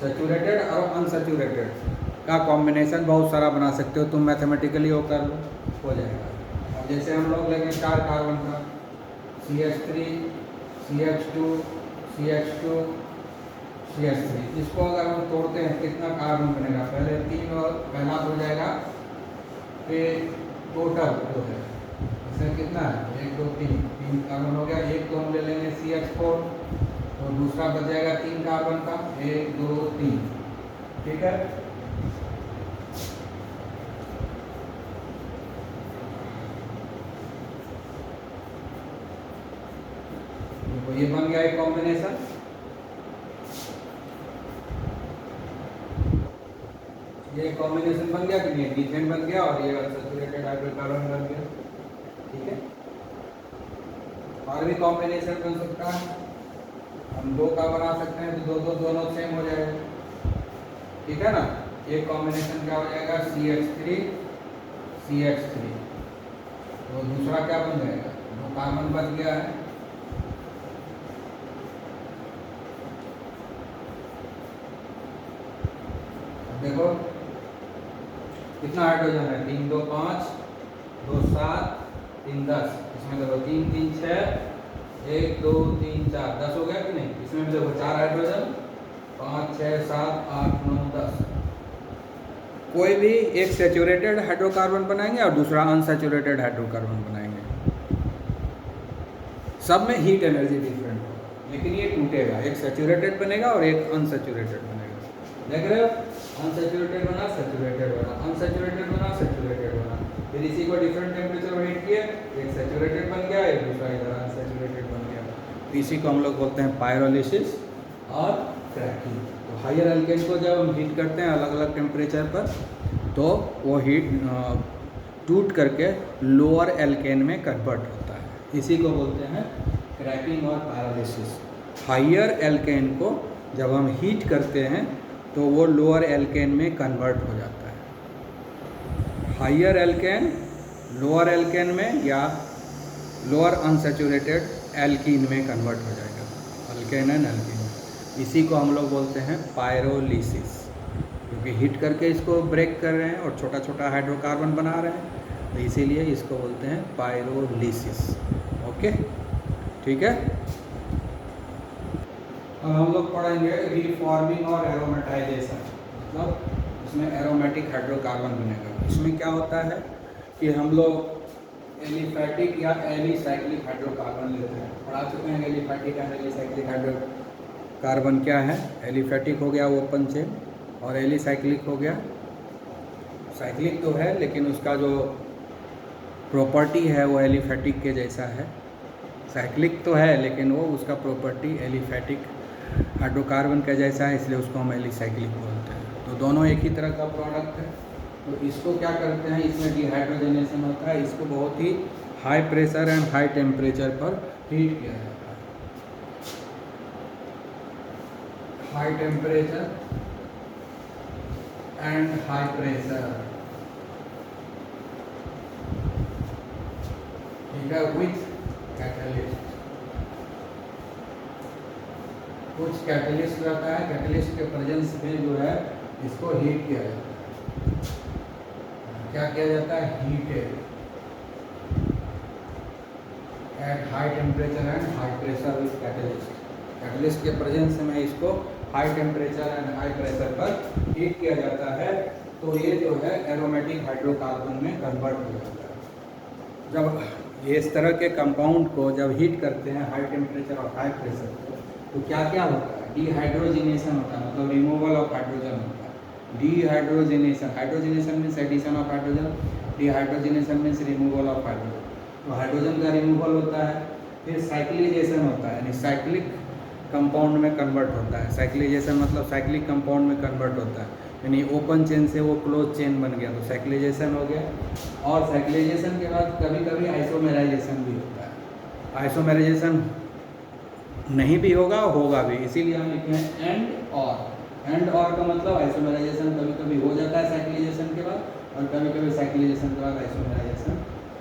A: सैचुरेटेड और अनसैचुरेटेड का कॉम्बिनेशन बहुत सारा बना सकते हो तुम, मैथमेटिकली वो कर लो, हो जाएगा। अब जैसे हम लोग लेंगे 4 कार्बन का, CH3 CH2 CH2 CH3, इसको अगर हम तोड़ते हैं कितना कार्बन बनेगा, पहले 3 और पहला हो जाएगा, फिर टोटल जो है इसमें कितना है 1 2 3 कार्बन हो गया। एक तो हम ले लेंगे CH4 और दूसरा बच जाएगा 3 कार्बन का, 1 2 3, ठीक है। तो ये बन गया एक कॉम्बिनेशन। ये कॉम्बिनेशन बन गया कि नहीं, मीथेन बन गया और ये अनसैचुरेटेड हाइड्रोकार्बन बन गया, ठीक है। और भी कॉम्बिनेशन बन सकता है, हम 2 का बना सकते हैं तो दोनों सेम हो जाएगा, ठीक है ना। एक कॉम्बिनेशन क्या हो जाएगा CH3 CH3, तो दूसरा क्या बन जाएगा, 2 कार्बन बच गया है। देखो कितना हाइड्रोजन है, 3 2 5 2 7 3 10, इसमें देखो 3 3 6 1 2 3 4 10 हो गया कि नहीं। इसमें भी देखो 4 हाइड्रोजन, 5 6 7 8 9 10। कोई भी एक सैचुरेटेड हाइड्रोकार्बन बनाएंगे और दूसरा अनसैचुरेटेड हाइड्रोकार्बन बनाएंगे, सब में हीट एनर्जी डिफरेंट होगा, लेकिन ये टूटेगा, एक सैचुरेटेड बनेगा और एक अनसैचुरेटेड बनेगा। देख रहे हो, अनसैचुरेटेड बना, सैचुरेटेड बना, अनसैचुरेटेड बना, सैचुरेटेड बना, फिर इसी को डिफरेंट टेम्परेचर पर हीट किए, एक सैचुरेटेड बन गया, एक दूसरा इधर अनसैचुरेटेड बन गया। तो इसी को हम लोग बोलते हैं पायरोलिसिस और क्रैकिंग। तो हायर एल्केन को जब हम हीट करते हैं अलग अलग टेम्परेचर पर, तो वो हीट टूट करके लोअर एल्केन में कन्वर्ट होता है, इसी को बोलते हैं क्रैकिंग और पायरोलिसिस। हायर एल्केन को जब हम हीट करते हैं तो वो लोअर एल्केन में कन्वर्ट हो जाता है। हायर एल्केन लोअर एल्केन में या लोअर अनसैचुरेटेड एल्कीन में कन्वर्ट हो जाएगा, अल्केन एंड एल्कीन। इसी को हम लोग बोलते हैं पायरोलिसिस, क्योंकि हीट करके इसको ब्रेक कर रहे हैं और छोटा छोटा हाइड्रोकार्बन बना रहे हैं, तो इसीलिए इसको बोलते हैं पायरोलिसिस। ओके, ठीक है। अब हम लोग पढ़ेंगे रिफॉर्मिंग और एरोमेटाइजेशन, मतलब इसमें एरोमेटिक हाइड्रोकार्बन बनेगा। इसमें क्या होता है कि हम लोग एलिफैटिक या एलिसाइक्लिक हाइड्रोकार्बन लेते हैं, पढ़ा चुके हैं एलिफैटिक एंड एलिसाइक्लिक हाइड्रोकार्बन क्या है। एलिफैटिक हो गया ओपन चेन और एलिसाइक्लिक हो गया, साइक्लिक तो है लेकिन उसका जो प्रॉपर्टी है वो एलिफैटिक के जैसा है। साइक्लिक तो है लेकिन वो उसका प्रॉपर्टी एलिफैटिक हाइड्रोकार्बन का जैसा है, इसलिए उसको हम एलिसाइक्लिक बोलते हैं। तो दोनों एक ही तरह का प्रोडक्ट है। तो इसको क्या करते हैं, इसमें डिहाइड्रोजनेशन होता है, इसको बहुत ही high pressure and high temperature पर हीट किया जाता है। High temperature and high pressure, ठीक है, विथ कैटलिस्ट। कुछ कैटलिस्ट रहता है, कैटलिस्ट के प्रेजेंस में जो है इसको हीट किया जाता है। क्या किया जाता है, heated at high temperature and high pressure with catalyst. Catalyst के प्रेजेंस में इसको high temperature and high pressure पर हीट किया जाता है, तो ये जो है एरोमेटिक हाइड्रोकार्बन में कन्वर्ट हो जाता है। जब ये इस तरह के कंपाउंड को जब हीट करते हैं हाई टेम्परेचर और हाई प्रेशर पर, तो क्या क्या होता है, डिहाइड्रोजिनेशन होता है, मतलब रिमूवल ऑफ हाइड्रोजन होता है। Dehydrogenation, hydrogenation means addition of hydrogen, dehydrogenation means removal of hydrogen. तो हाइड्रोजन का रिमूवल होता है। फिर साइक्लिजेशन होता है, यानी साइक्लिक कंपाउंड में कन्वर्ट होता है। साइक्लिजेशन मतलब साइक्लिक कंपाउंड में कन्वर्ट होता है। यानी ओपन चेन से वो क्लोज चेन बन गया, तो साइक्लिजेशन हो गया। और साइक्लिजेशन के बाद कभी कभी आइसोमेराइजेशन भी होता है। आइसोमेराइजेशन नहीं भी होगा, होगा भी, इसीलिए हम लिखे हैं एंड और। एंड और का मतलब आइसोमेराइजेशन कभी कभी हो जाता है साइक्लिजेशन के बाद, और कभी कभी साइक्लिजेशन के बाद आइसोमेराइजेशन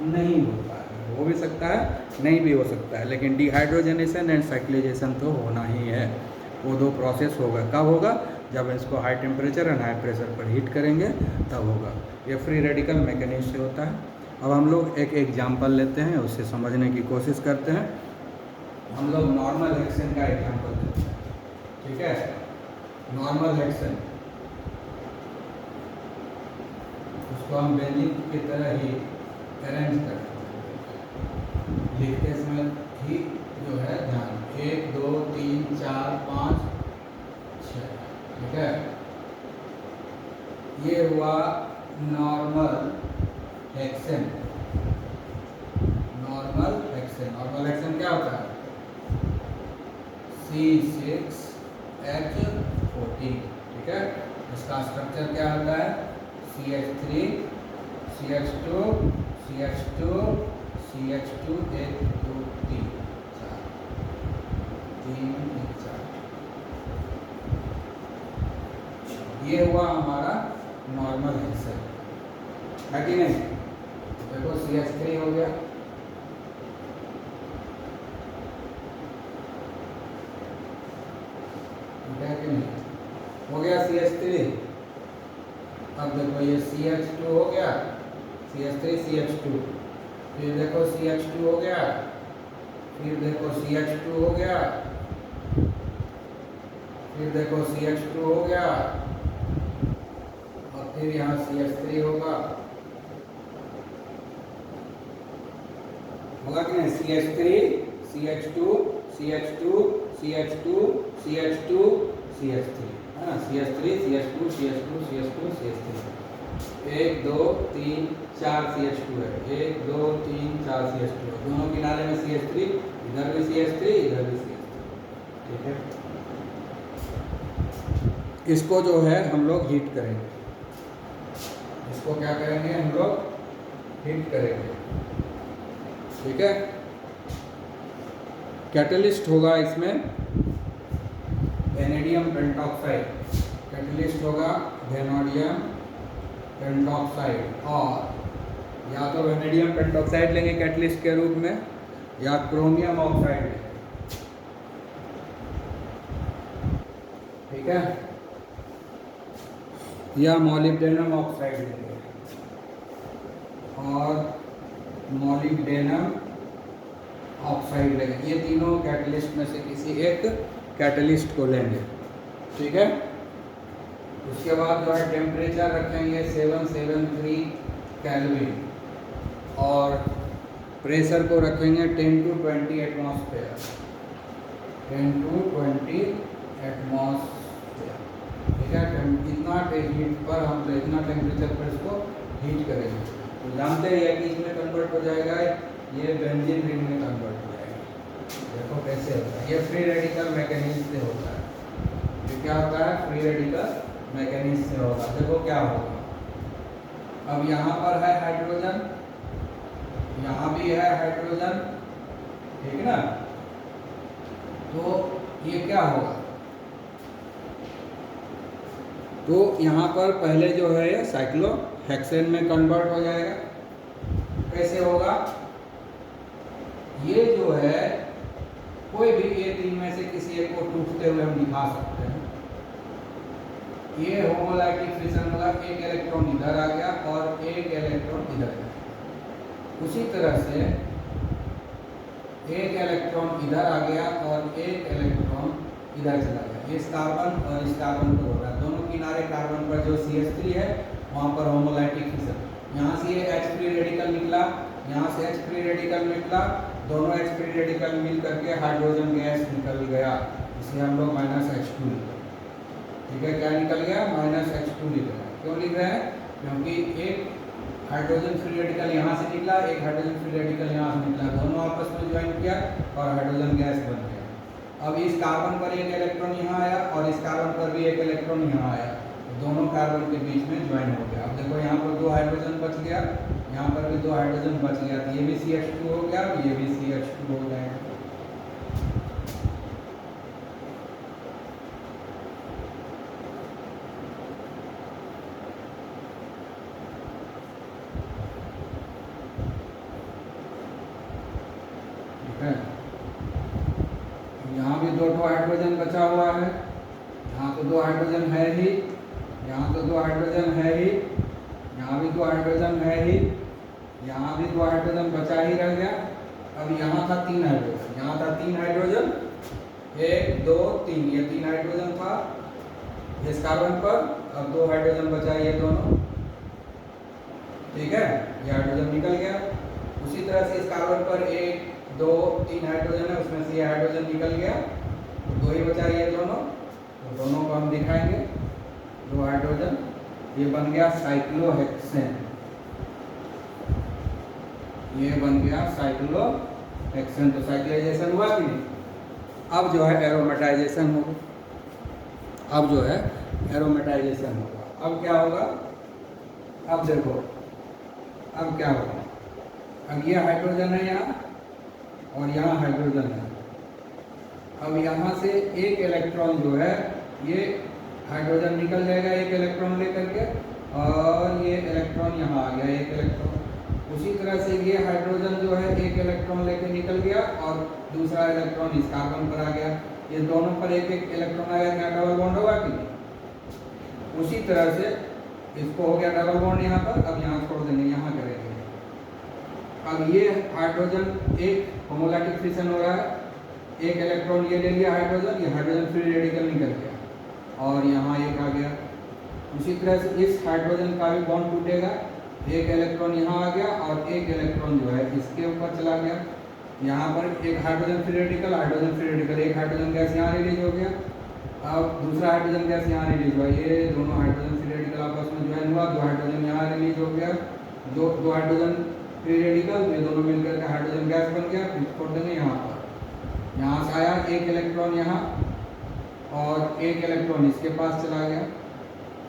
A: नहीं होता है। हो भी सकता है, नहीं भी हो सकता है, लेकिन डिहाइड्रोजनेशन एंड साइक्लिजेशन तो होना ही है। वो दो प्रोसेस होगा। कब होगा? जब इसको high temperature and high pressure पर हीट करेंगे तब होगा। ये फ्री रेडिकल मैकेनिज्म से होता है। अब हम लोग एक एग्जाम्पल लेते हैं, उससे समझने की कोशिश करते हैं। हम लोग नॉर्मल हेक्सेन का एग्जाम्पल लेते हैं, ठीक है। नॉर्मल हेक्सेन, उसको हम बेंजीन की तरह ही अरेंज करते हैं। लिखते समय ही जो है ध्यान, 1 2 3 4 5 6, ठीक है। ये हुआ normal hexane. Normal hexane, normal hexane क्या होता है? C6H14, ठीक है। इसका स्ट्रक्चर क्या होता है? CH3 CH2 CH2 CH2 1 2 3 4 3 4। ये हुआ हमारा नॉर्मल हेक्सेन, है कि नहीं? देखो CH3 हो गया, है कि नहीं? हो गया CH3। अब देखो ये CH2 हो गया, CH3 CH2, फिर देखो CH2 हो गया, फिर देखो CH2 हो गया, फिर देखो CH2 हो गया, और फिर यहाँ CH3 होगा कि नहीं? CH3 CH2 CH2 CH2 CH2 CH3, है ना। CH3 CH2 CH2 CH2 CH3, 1 2 3 4 CH2 है, 1 2 3 4 CH2 है। दोनों किनारे में CH3, इधर भी CH3 इधर भी CH3, ठीक है। इसको जो है हम लोग हीट करेंगे, इसको क्या करेंगे? हम लोग हीट करेंगे, ठीक है। कैटलिस्ट होगा इसमें वेनेडियम पेंटॉक्साइड, कैटलिस्ट होगा वेनेडियम पेंटॉक्साइड, और या तो वेनेडियम पेंटॉक्साइड लेंगे कैटलिस्ट के रूप में, या क्रोमियम ऑक्साइड लेंगे, ठीक है, या मॉलिब्डेनम ऑक्साइड लेंगे, और मॉलिब्डेनम ऑक्साइड लेंगे। ये तीनों कैटलिस्ट में से किसी एक कैटलिस्ट को लेंगे, ठीक है। उसके बाद जो है टेम्परेचर रखेंगे 773 केल्विन, और प्रेशर को रखेंगे 10 to 20 एटमॉस्फेयर, 10 to 20 एटमॉस्फेयर, ठीक है। इतना हीट पर हम इतना टेम्परेचर पर इसको हीट करेंगे, तो जानते हैं कि इसमें कन्वर्ट हो जाएगा, ये बेंजीन रिंग में कन्वर्ट हो जाएगा। देखो कैसे होता है, ये फ्री रेडिकल मैकेनिज्म से होता है। ये क्या होता है? फ्री रेडिकल मैकेनिज्म से होगा। देखो क्या होगा, अब यहाँ पर है हाइड्रोजन, यहाँ भी है हाइड्रोजन, ठीक है ना। तो ये क्या होगा? तो यहाँ पर पहले जो है ये साइक्लोहेक्सेन में कन्वर्ट हो जाएगा। कैसे होगा? ये जो है कोई भी ये तीन में से किसी एक को टूटते हुए हम दिखा सकते हैं। ये होमोलाइटिक फिशन होगा, एक इलेक्ट्रॉन इधर आ गया और एक इलेक्ट्रॉन इधर गया। उसी तरह से एक इलेक्ट्रॉन इधर आ गया और एक इलेक्ट्रॉन इधर चला गया। इस कार्बन और इस कार्बन पर हो रहा है, दोनों किनारे कार्बन पर जो CH3 है वहाँ पर होमोलाइटिक फिशन। यहाँ से ये H फ्री रेडिकल निकला, यहाँ से H फ्री रेडिकल निकला, दोनों H फ्री रेडिकल मिल करके हाइड्रोजन गैस निकल गया, इसे हम लोग -H2 लिख रहे हैं, ठीक है। क्या निकल गया? -H2 लिख रहे हैं। क्यों लिख रहे हैं? क्योंकि एक हाइड्रोजन फ्री रेडिकल यहाँ से निकला, एक हाइड्रोजन फ्री रेडिकल यहाँ से निकला, दोनों आपस में ज्वाइन किया और हाइड्रोजन गैस बन गया। अब इस कार्बन पर एक इलेक्ट्रॉन यहाँ आया और इस कार्बन पर भी एक इलेक्ट्रॉन यहाँ आया, दोनों कार्बन के बीच में ज्वाइन हो गया। अब देखो यहाँ पर 2 हाइड्रोजन बच गया, यहाँ पर भी 2 हाइड्रोजन बच गया, तो ये भी CH2 हो गया, ये भी CH2 हो जाएगा। ठीक है, यहाँ भी 2 हाइड्रोजन बचा हुआ है, यहाँ तो 2 हाइड्रोजन है ही, यहाँ तो 2 हाइड्रोजन है ही, यहाँ भी 2 हाइड्रोजन है ही, यहाँ भी 2 हाइड्रोजन बचा ही रह गया। अब यहाँ था 3 हाइड्रोजन, यहाँ था 3 हाइड्रोजन, 1 2 3, ये 3 हाइड्रोजन था इस कार्बन पर। अब 2 हाइड्रोजन बचा ये दोनों, ठीक है, ये हाइड्रोजन निकल गया। उसी तरह से इस कार्बन पर 1 2 3 हाइड्रोजन है, उसमें से ये हाइड्रोजन निकल गया, 2 ही बचा ये दोनों, तो दोनों को हम दिखाएंगे 2 हाइड्रोजन, ये बन गया साइक्लोहेक्सेन, ये बन गया साइक्लोहेक्सेन। तो साइक्लाइजेशन हुआ कि नहीं? अब जो है एरोमेटाइजेशन होगा, अब जो है एरोमेटाइजेशन होगा। अब क्या होगा? अब देखो, अब क्या होगा, अब ये हाइड्रोजन है यहाँ और यहाँ हाइड्रोजन है। अब यहाँ से एक इलेक्ट्रॉन जो है ये हाइड्रोजन निकल जाएगा एक इलेक्ट्रॉन लेकर के, और ये इलेक्ट्रॉन यहाँ आ गया एक इलेक्ट्रॉन। उसी तरह से ये हाइड्रोजन जो है एक इलेक्ट्रॉन लेके निकल गया और दूसरा इलेक्ट्रॉन इस कार्बन पर आ गया। ये दोनों पर एक एक इलेक्ट्रॉन आया, क्या डबल बॉन्ड होगा कि नहीं? उसी तरह से इसको हो गया डबल बॉन्ड यहाँ पर, अब यहाँ छोड़ देंगे, यहाँ करेंगे। अब ये हाइड्रोजन एक होमोलैटिक फिशन हो रहा है, एक इलेक्ट्रॉन ये ले लिया हाइड्रोजन, ये हाइड्रोजन फ्री रेडिकल निकल गया और यहाँ एक आ गया। उसी तरह से इस हाइड्रोजन का भी बॉन्ड टूटेगा, एक इलेक्ट्रॉन यहाँ आ गया और एक इलेक्ट्रॉन जो है इसके ऊपर चला गया। यहाँ पर एक hydrogen free radical, hydrogen free radical, एक हाइड्रोजन गैस यहाँ रिलीज हो गया, अब दूसरा हाइड्रोजन गैस यहाँ रिलीज हुआ, ये दोनों हाइड्रोजन फ्री रेडिकल आपस में ज्वाइन हुआ, 2 हाइड्रोजन यहाँ रिलीज हो गया, दो हाइड्रोजन फ्री रेडिकल, ये दोनों मिलकर के हाइड्रोजन गैस बन गया। फिर छोड़ देंगे यहाँ पर, यहाँ से आया एक इलेक्ट्रॉन यहाँ और एक इलेक्ट्रॉन इसके पास चला गया,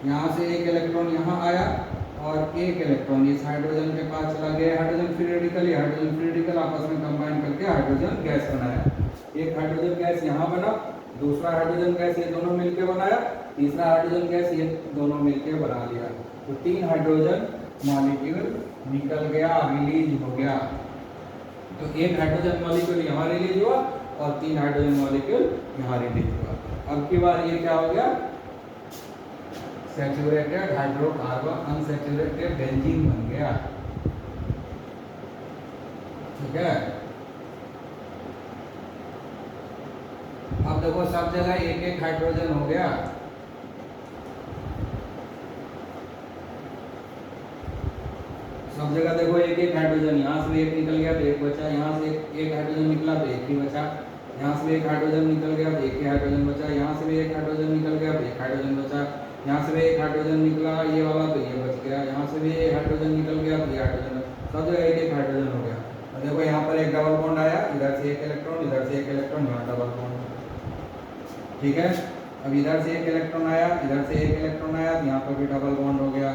A: यहाँ से एक इलेक्ट्रॉन यहाँ आया और एक इलेक्ट्रॉन इस हाइड्रोजन के पास चला गया। हाइड्रोजन फ्री रेडिकल, ये हाइड्रोजन फ्री रेडिकल आपस में कंबाइन करके हाइड्रोजन गैस बनाया। एक हाइड्रोजन गैस यहाँ बना, दूसरा हाइड्रोजन गैस ये दोनों मिलके बनाया, तीसरा हाइड्रोजन गैस ये दोनों मिलके बना लिया। तो 3 हाइड्रोजन मॉलिक्यूल निकल गया, रिलीज हो गया। तो एक हाइड्रोजन मॉलिक्यूल यहाँ रिलीज हुआ और 3 हाइड्रोजन मॉलिक्यूल यहाँ रिलीज हुआ। अब की बार ये क्या हो गया? सैचुरेटेड हाइड्रोकार्बन अनसैचुरेटेड बेंजीन बन गया। ठीक है, अब देखो सब जगह एक एक हाइड्रोजन हो गया। सब जगह देखो एक एक हाइड्रोजन, यहाँ से एक निकल गया तो एक बचा, यहाँ से एक हाइड्रोजन निकला तो एक ही बचा, यहाँ से एक हाइड्रोजन निकल गया तो एक ही हाइड्रोजन बचा, यहाँ से भी एक हाइड्रोजन निकल गया तो एक हाइड्रोजन बचा, यहाँ से भी एक हाइड्रोजन निकला ये वाला तो ये बच गया, यहाँ से भी एक हाइड्रोजन निकल गया तो ये हाइड्रोजन, सब जगह एक एक हाइड्रोजन हो गया। और देखो यहाँ पर एक डबल बॉन्ड आया, इधर से एक इलेक्ट्रॉन, इधर से एक इलेक्ट्रॉन, यहाँ डबल बॉन्ड। ठीक है, अब इधर से एक इलेक्ट्रॉन आया, इधर से एक इलेक्ट्रॉन आया, यहाँ पर भी डबल बॉन्ड हो गया।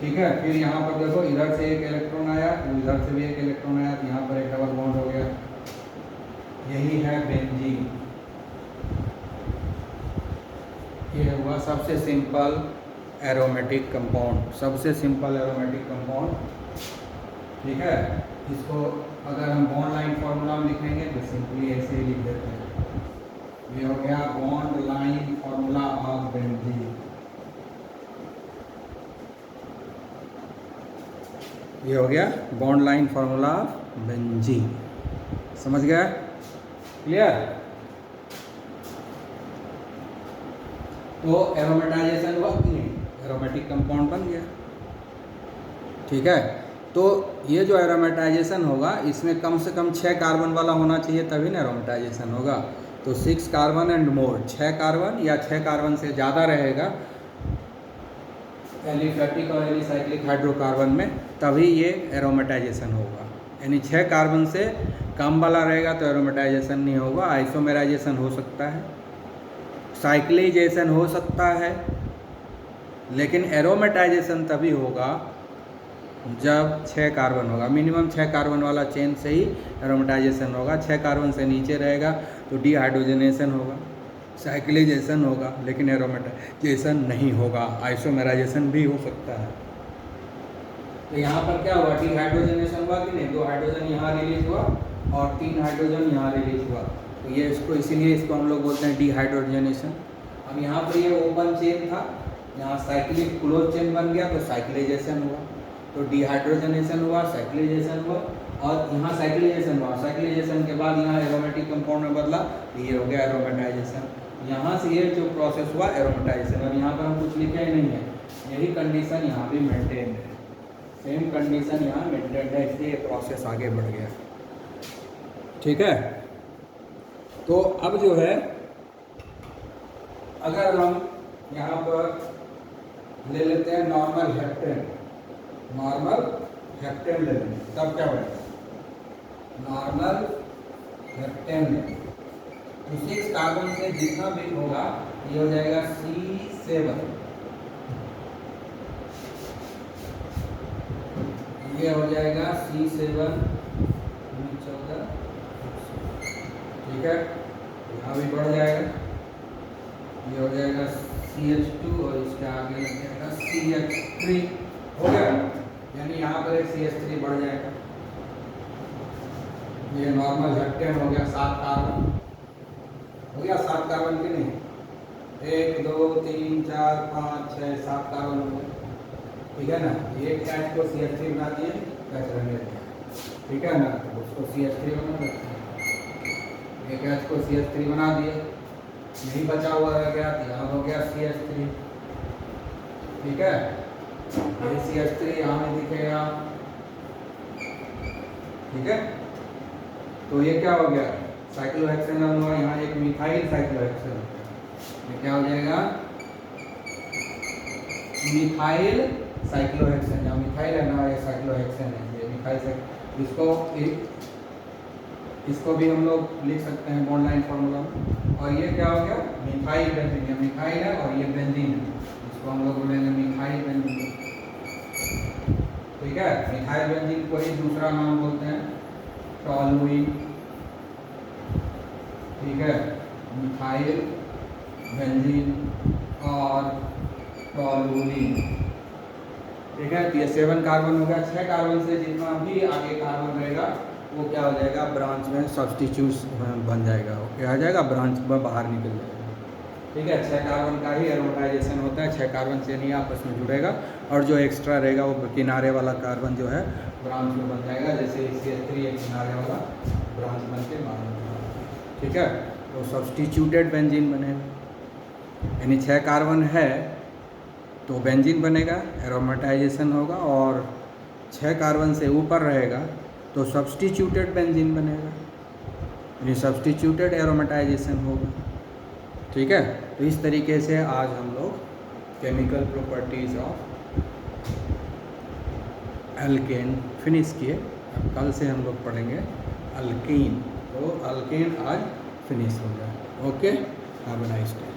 A: ठीक है, फिर यहाँ पर देखो इधर से एक इलेक्ट्रॉन आया, इधर से भी एक इलेक्ट्रॉन आया, तो यहाँ पर एक डबल बॉन्ड हो गया। यही है बेंजीन। ये हुआ सबसे सिंपल एरोमेटिक कंपाउंड, सबसे सिंपल एरोमेटिक कंपाउंड। ठीक है, इसको अगर हम बॉन्ड लाइन फॉर्मूला में लिखेंगे तो सिंपली ऐसे ही लिख देते हैं। ये हो गया bond line formula of benzene. ये हो गया bond line formula of benzene. समझ गया? क्लियर? तो एरोमेटाइजेशन हुआ कि नहीं? एरोमेटिक कंपाउंड बन गया। ठीक है, तो ये जो एरोमेटाइजेशन होगा इसमें कम से कम 6 कार्बन वाला होना चाहिए, तभी ना एरोमेटाइजेशन होगा। तो 6 कार्बन एंड मोर, 6 कार्बन या 6 कार्बन से ज़्यादा रहेगा एलिफैटिक और एलिसाइक्लिक हाइड्रोकार्बन में, तभी ये एरोमेटाइजेशन होगा। यानी 6 कार्बन से कम वाला रहेगा तो एरोमेटाइजेशन नहीं होगा, आइसोमेराइजेशन हो सकता है। साइक्लिजेशन हो सकता है, लेकिन एरोमेटाइजेशन तभी होगा जब 6 कार्बन होगा। मिनिमम 6 कार्बन वाला चेन से ही एरोमेटाइजेशन होगा। 6 कार्बन से नीचे रहेगा तो डिहाइड्रोजनेशन होगा, साइक्लिजेशन होगा, लेकिन एरोमेटाइजेशन नहीं होगा। आइसोमेराइजेशन भी हो सकता है। तो यहाँ पर क्या हुआ, डिहाइड्रोजनेशन हुआ कि नहीं, 2 हाइड्रोजन यहाँ रिलीज हुआ और 3 हाइड्रोजन यहाँ रिलीज हुआ। तो ये इसको इसीलिए इसको हम लोग बोलते हैं डिहाइड्रोजनेशन। अब यहाँ पर ये ओपन चेन था, यहाँ साइक्लिक क्लोज चेन बन गया तो साइक्लिजेशन हुआ। तो डिहाइड्रोजनेशन हुआ, साइक्लिजेशन हुआ, और यहाँ साइक्लिजेशन हुआ। साइक्लिजेशन के बाद यहाँ एरोमेटिक कंपाउंड में बदला, ये हो गया एरोमेटाइजेशन। यहाँ से ये जो प्रोसेस हुआ एरोमेटाइजेशन। अब यहाँ पर हम कुछ लिखे ही नहीं है, यही कंडीशन यहाँ भी मेंटेन है, सेम कंडीशन यहाँ मेंटेन है, इसलिए ये प्रोसेस आगे बढ़ गया। ठीक है, तो अब जो है अगर हम यहाँ पर ले लेते हैं नॉर्मल हेप्टेन, नॉर्मल हेप्टेन ले लेंगे, तब क्या होगा, नॉर्मल हेप्टेन में तो 6 कार्बन से जितना भी होगा ये हो जाएगा C7, ये हो जाएगा C7, 14, ठीक है, यहाँ भी बढ़ जाएगा, ये हो जाएगा CH2 और इसके आगे लग जाएगा CH3, हो गया, यानी यहाँ पर एक CH3 बढ़ जाएगा। ये नॉर्मल हेप्टेन हो गया, 7 कार्बन हो गया, 7 कार्बन के नहीं, 1 2 3 4 5 6 7 कार्बन हो गया, ठीक है ना। एक कैच को CH3 बना दिए, कैच रहने दिया, ठीक है ना, तो उसको CH3 बना देते हैं। एक कैच को CH3 बना दिए, नहीं बचा हुआ रह गया, यहाँ हो गया CH3, ठीक है, ये CH3 यहाँ में दिखेगा, ठीक है। तो ये क्या हो गया, साइक्लोहेक्सेन हुआ, यहाँ एक मिथाइल साइक्लोहेक्सेन, ये क्या हो जाएगा, मिथाइल साइक्लोहेक्सेन। यहाँ मिथाइल है ना, ये साइक्लोहेक्सेन है, ये मिथाइल इसको भी हम लोग लिख सकते हैं बॉन्ड लाइन फार्मूला में। और ये क्या हो गया, मिथाइल बेंजीन, ये मिथाइल है और ये बेंजीन है, इसको हम लोग बोलेंगे मिथाइल बेंजीन, ठीक है। मिथाइल बेंजीन को ही दूसरा नाम बोलते हैं टॉलुइन, ठीक है, मिथाइल बेंजीन और टॉलुइन, ठीक है। तो ये 7 कार्बन हो गया। 6 कार्बन से जितना भी आगे कार्बन रहेगा वो क्या हो जाएगा, ब्रांच में सब्स्टिट्यूट बन जाएगा, वो क्या हो जाएगा, ब्रांच में बाहर निकल जाएगा, ठीक है। 6 कार्बन का ही एरोमेटाइजेशन होता है, 6 कार्बन से नहीं आपस में जुड़ेगा, और जो एक्स्ट्रा रहेगा वो किनारे वाला कार्बन जो है ब्रांच में बन जाएगा, जैसे CH3 एक किनारे वाला ब्रांच बन के बाहर निकलेगा, ठीक है। तो सब्स्टिट्यूटेड बेंजीन बनेगा, यानी 6 कार्बन है तो बेंजीन बनेगा, एरोमेटाइजेशन होगा, और 6 कार्बन से ऊपर रहेगा तो सब्स्टिट्यूटेड बेंजीन बनेगा, यानी सब्स्टिट्यूटेड एरोमेटाइजेशन होगा, ठीक है। तो इस तरीके से आज हम लोग chemical properties of alkene finish किए। अब कल से हम लोग पढ़ेंगे अल्कीन, तो अल्कीन आज फिनिश हो गया। Okay, have a nice day.